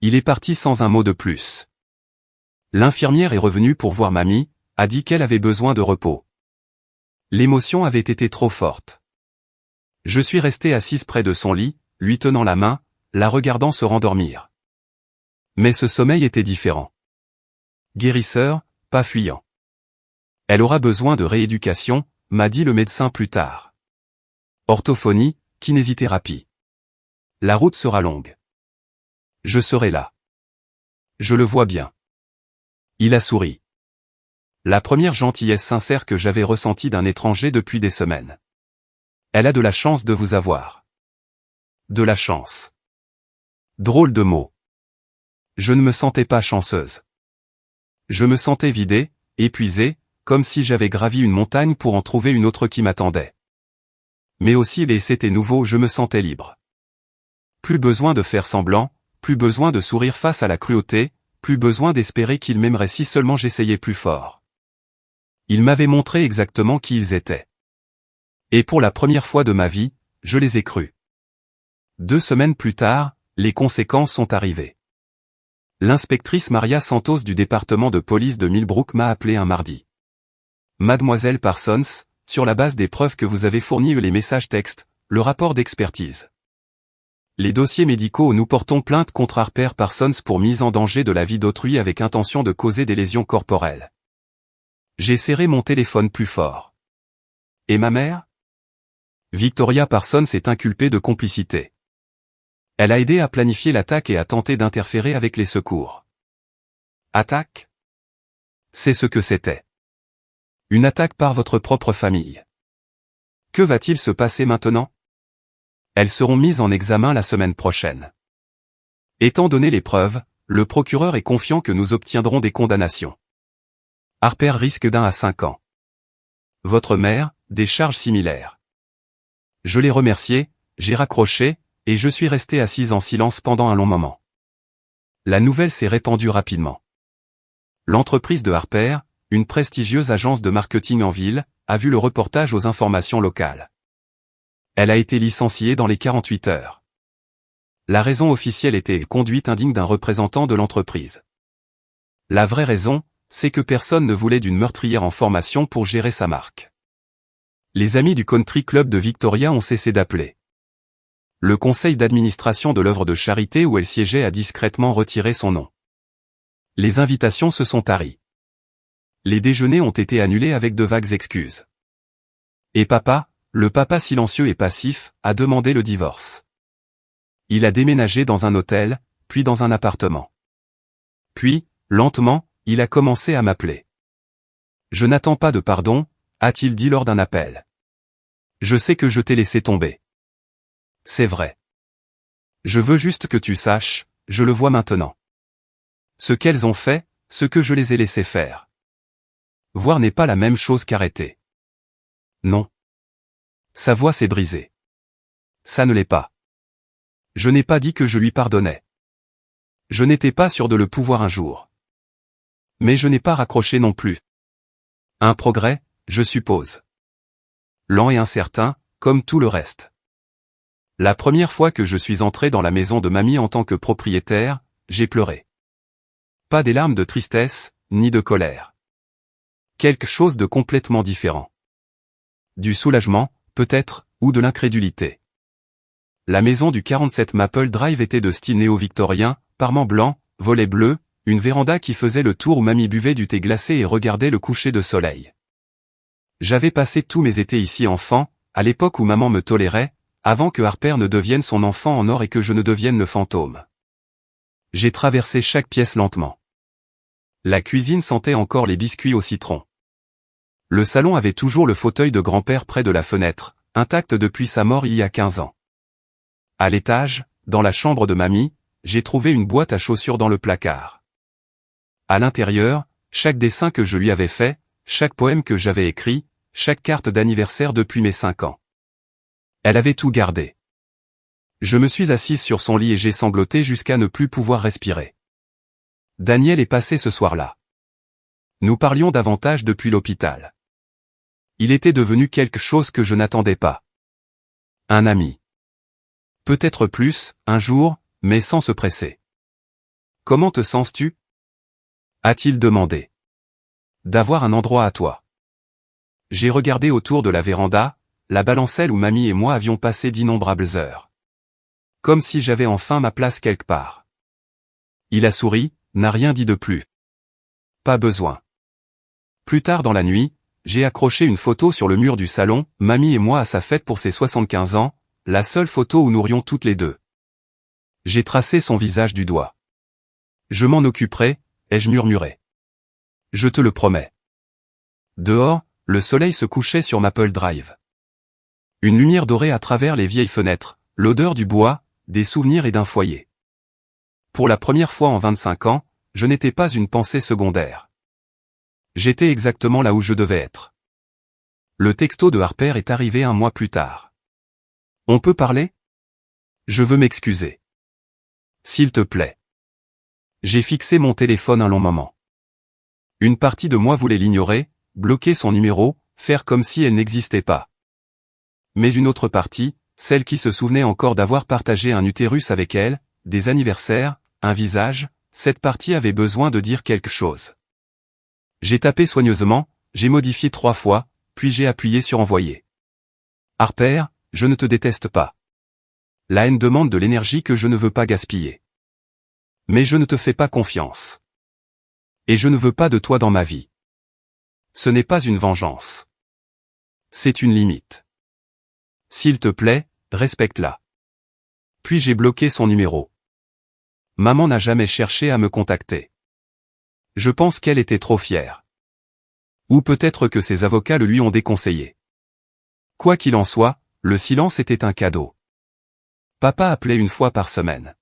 Il est parti sans un mot de plus. L'infirmière est revenue pour voir mamie, a dit qu'elle avait besoin de repos. L'émotion avait été trop forte. Je suis resté assise près de son lit, lui tenant la main, la regardant se rendormir. Mais ce sommeil était différent. Guérisseur, pas fuyant. Elle aura besoin de rééducation, m'a dit le médecin plus tard. Orthophonie, kinésithérapie. La route sera longue. Je serai là. Je le vois bien. Il a souri. La première gentillesse sincère que j'avais ressentie d'un étranger depuis des semaines. Elle a de la chance de vous avoir. De la chance. Drôle de mot. Je ne me sentais pas chanceuse. Je me sentais vidée, épuisée, comme si j'avais gravi une montagne pour en trouver une autre qui m'attendait. Mais aussi et c'était nouveau, je me sentais libre. Plus besoin de faire semblant, plus besoin de sourire face à la cruauté, plus besoin d'espérer qu'ils m'aimeraient si seulement j'essayais plus fort. Ils m'avaient montré exactement qui ils étaient. Et pour la première fois de ma vie, je les ai crus. 2 semaines plus tard, les conséquences sont arrivées. L'inspectrice Maria Santos du département de police de Millbrook m'a appelé un mardi. Mademoiselle Parsons, sur la base des preuves que vous avez fournies les messages textes, le rapport d'expertise. Les dossiers médicaux où nous portons plainte contre Harper Parsons pour mise en danger de la vie d'autrui avec intention de causer des lésions corporelles. J'ai serré mon téléphone plus fort. Et ma mère? Victoria Parsons est inculpée de complicité. Elle a aidé à planifier l'attaque et a tenté d'interférer avec les secours. Attaque? C'est ce que c'était. Une attaque par votre propre famille. Que va-t-il se passer maintenant? Elles seront mises en examen la semaine prochaine. Étant donné les preuves, le procureur est confiant que nous obtiendrons des condamnations. Harper risque d'1 à 5 ans. Votre mère, des charges similaires. Je l'ai remercié, j'ai raccroché, et je suis resté assise en silence pendant un long moment. La nouvelle s'est répandue rapidement. L'entreprise de Harper, une prestigieuse agence de marketing en ville, a vu le reportage aux informations locales. Elle a été licenciée dans les 48 heures. La raison officielle était conduite indigne d'un représentant de l'entreprise. La vraie raison, c'est que personne ne voulait d'une meurtrière en formation pour gérer sa marque. Les amis du Country Club de Victoria ont cessé d'appeler. Le conseil d'administration de l'œuvre de charité où elle siégeait a discrètement retiré son nom. Les invitations se sont taries. Les déjeuners ont été annulés avec de vagues excuses. Et papa, le papa silencieux et passif, a demandé le divorce. Il a déménagé dans un hôtel, puis dans un appartement. Puis, lentement, il a commencé à m'appeler. Je n'attends pas de pardon, a-t-il dit lors d'un appel. Je sais que je t'ai laissé tomber. C'est vrai. Je veux juste que tu saches, je le vois maintenant. Ce qu'elles ont fait, ce que je les ai laissées faire. Voir n'est pas la même chose qu'arrêter. Non. Sa voix s'est brisée. Ça ne l'est pas. Je n'ai pas dit que je lui pardonnais. Je n'étais pas sûr de le pouvoir un jour. Mais je n'ai pas raccroché non plus. Un progrès, je suppose. Lent et incertain, comme tout le reste. La première fois que je suis entré dans la maison de mamie en tant que propriétaire, j'ai pleuré. Pas des larmes de tristesse, ni de colère. Quelque chose de complètement différent. Du soulagement, peut-être, ou de l'incrédulité. La maison du 47 Maple Drive était de style néo-victorien, parement blanc, volets bleus, une véranda qui faisait le tour où mamie buvait du thé glacé et regardait le coucher de soleil. J'avais passé tous mes étés ici enfant, à l'époque où maman me tolérait, avant que Harper ne devienne son enfant en or et que je ne devienne le fantôme. J'ai traversé chaque pièce lentement. La cuisine sentait encore les biscuits au citron. Le salon avait toujours le fauteuil de grand-père près de la fenêtre, intact depuis sa mort il y a 15 ans. À l'étage, dans la chambre de mamie, j'ai trouvé une boîte à chaussures dans le placard. À l'intérieur, chaque dessin que je lui avais fait, chaque poème que j'avais écrit, chaque carte d'anniversaire depuis mes 5 ans. Elle avait tout gardé. Je me suis assise sur son lit et j'ai sangloté jusqu'à ne plus pouvoir respirer. Daniel est passé ce soir-là. Nous parlions davantage depuis l'hôpital. Il était devenu quelque chose que je n'attendais pas. Un ami. Peut-être plus, un jour, mais sans se presser. Comment te sens-tu? A-t-il demandé. D'avoir un endroit à toi. J'ai regardé autour de la véranda, la balancelle où mamie et moi avions passé d'innombrables heures. Comme si j'avais enfin ma place quelque part. Il a souri, n'a rien dit de plus. Pas besoin. Plus tard dans la nuit, j'ai accroché une photo sur le mur du salon, mamie et moi à sa fête pour ses 75 ans, la seule photo où nous rions toutes les deux. J'ai tracé son visage du doigt. Je m'en occuperai, ai-je murmuré. Je te le promets. Dehors, le soleil se couchait sur Maple Drive. Une lumière dorée à travers les vieilles fenêtres, l'odeur du bois, des souvenirs et d'un foyer. Pour la première fois en 25 ans, je n'étais pas une pensée secondaire. J'étais exactement là où je devais être. Le texto de Harper est arrivé un mois plus tard. On peut parler? Je veux m'excuser. S'il te plaît. J'ai fixé mon téléphone un long moment. Une partie de moi voulait l'ignorer, bloquer son numéro, faire comme si elle n'existait pas. Mais une autre partie, celle qui se souvenait encore d'avoir partagé un utérus avec elle, des anniversaires, un visage, cette partie avait besoin de dire quelque chose. J'ai tapé soigneusement, j'ai modifié 3 fois, puis j'ai appuyé sur envoyer. Harper, je ne te déteste pas. La haine demande de l'énergie que je ne veux pas gaspiller. Mais je ne te fais pas confiance. Et je ne veux pas de toi dans ma vie. Ce n'est pas une vengeance. C'est une limite. S'il te plaît, respecte-la. Puis j'ai bloqué son numéro. Maman n'a jamais cherché à me contacter. Je pense qu'elle était trop fière. Ou peut-être que ses avocats le lui ont déconseillé. Quoi qu'il en soit, le silence était un cadeau. Papa appelait une fois par semaine.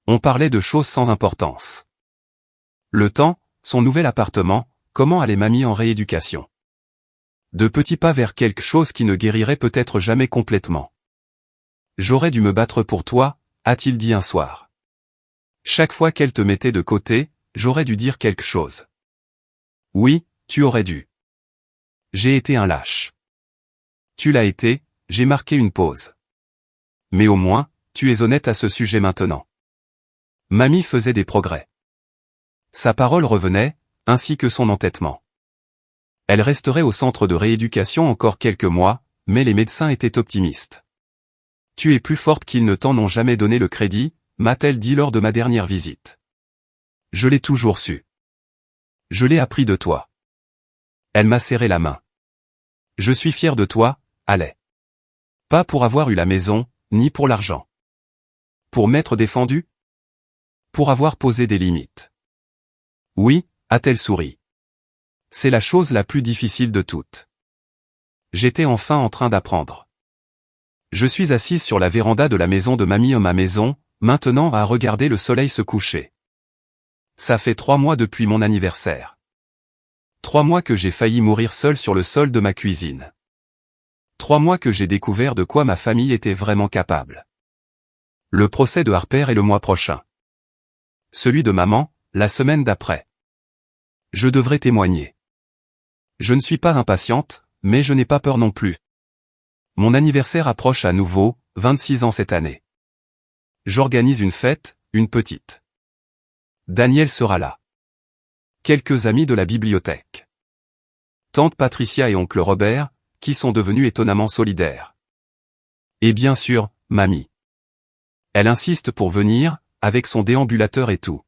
On parlait de choses sans importance. Le temps, son nouvel appartement, comment allait mamie en rééducation. De petits pas vers quelque chose qui ne guérirait peut-être jamais complètement. J'aurais dû me battre pour toi, a-t-il dit un soir. Chaque fois qu'elle te mettait de côté, j'aurais dû dire quelque chose. Oui, tu aurais dû. J'ai été un lâche. Tu l'as été, j'ai marqué une pause. Mais au moins, tu es honnête à ce sujet maintenant. Mamie faisait des progrès. Sa parole revenait, ainsi que son entêtement. Elle resterait au centre de rééducation encore quelques mois, mais les médecins étaient optimistes. Tu es plus forte qu'ils ne t'en ont jamais donné le crédit, m'a-t-elle dit lors de ma dernière visite. Je l'ai toujours su. Je l'ai appris de toi. Elle m'a serré la main. Je suis fier de toi, allez. Pas pour avoir eu la maison, ni pour l'argent. Pour m'être défendu? Pour avoir posé des limites. Oui, a-t-elle souri. C'est la chose la plus difficile de toutes. J'étais enfin en train d'apprendre. Je suis assise sur la véranda de la maison de mamie à ma maison, maintenant à regarder le soleil se coucher. Ça fait 3 mois depuis mon anniversaire. 3 mois que j'ai failli mourir seul sur le sol de ma cuisine. 3 mois que j'ai découvert de quoi ma famille était vraiment capable. Le procès de Harper est le mois prochain. Celui de maman, la semaine d'après. Je devrais témoigner. Je ne suis pas impatiente, mais je n'ai pas peur non plus. Mon anniversaire approche à nouveau, 26 ans cette année. J'organise une fête, une petite. Daniel sera là. Quelques amis de la bibliothèque. Tante Patricia et oncle Robert, qui sont devenus étonnamment solidaires. Et bien sûr, mamie. Elle insiste pour venir, avec son déambulateur et tout.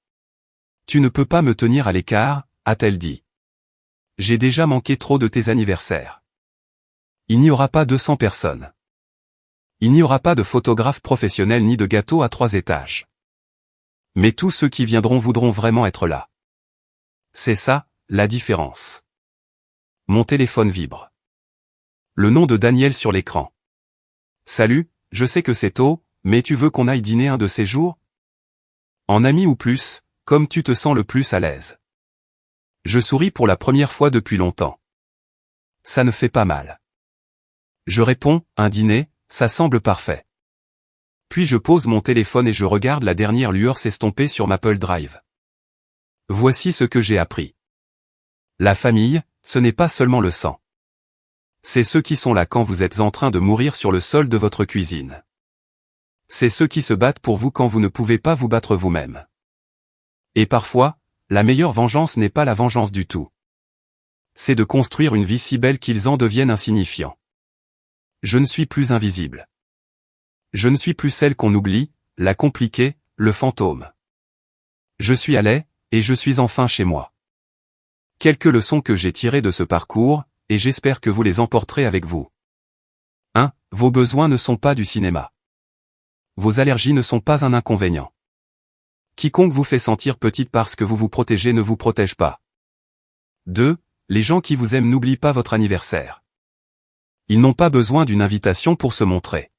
Tu ne peux pas me tenir à l'écart, a-t-elle dit. J'ai déjà manqué trop de tes anniversaires. Il n'y aura pas 200 personnes. Il n'y aura pas de photographe professionnel ni de gâteau à 3 étages. Mais tous ceux qui viendront voudront vraiment être là. C'est ça, la différence. mon téléphone vibre. Le nom de Daniel sur l'écran. Salut, je sais que c'est tôt, mais tu veux qu'on aille dîner un de ces jours? En ami ou plus, comme tu te sens le plus à l'aise. Je souris pour la première fois depuis longtemps. Ça ne fait pas mal. Je réponds, un dîner, ça semble parfait. Puis je pose mon téléphone et je regarde la dernière lueur s'estomper sur Maple Drive. Voici ce que j'ai appris. La famille, ce n'est pas seulement le sang. C'est ceux qui sont là quand vous êtes en train de mourir sur le sol de votre cuisine. C'est ceux qui se battent pour vous quand vous ne pouvez pas vous battre vous-même. Et parfois, la meilleure vengeance n'est pas la vengeance du tout. C'est de construire une vie si belle qu'ils en deviennent insignifiants. Je ne suis plus invisible. Je ne suis plus celle qu'on oublie, la compliquée, le fantôme. Je suis à l'aise, et je suis enfin chez moi. Quelques leçons que j'ai tirées de ce parcours, et j'espère que vous les emporterez avec vous. 1. Vos besoins ne sont pas du cinéma. Vos allergies ne sont pas un inconvénient. Quiconque vous fait sentir petite parce que vous vous protégez ne vous protège pas. 2. Les gens qui vous aiment n'oublient pas votre anniversaire. Ils n'ont pas besoin d'une invitation pour se montrer.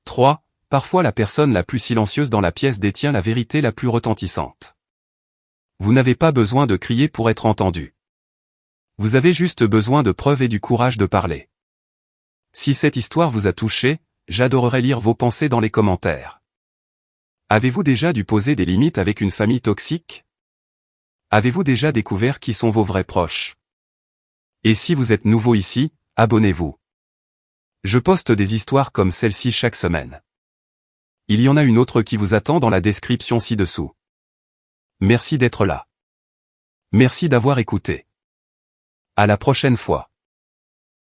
3. Parfois la personne la plus silencieuse dans la pièce détient la vérité la plus retentissante. Vous n'avez pas besoin de crier pour être entendu. Vous avez juste besoin de preuves et du courage de parler. Si cette histoire vous a touché, j'adorerais lire vos pensées dans les commentaires. Avez-vous déjà dû poser des limites avec une famille toxique? Avez-vous déjà découvert qui sont vos vrais proches? Et si vous êtes nouveau ici, abonnez-vous. Je poste des histoires comme celle-ci chaque semaine. Il y en a une autre qui vous attend dans la description ci-dessous. Merci d'être là. Merci d'avoir écouté. À la prochaine fois.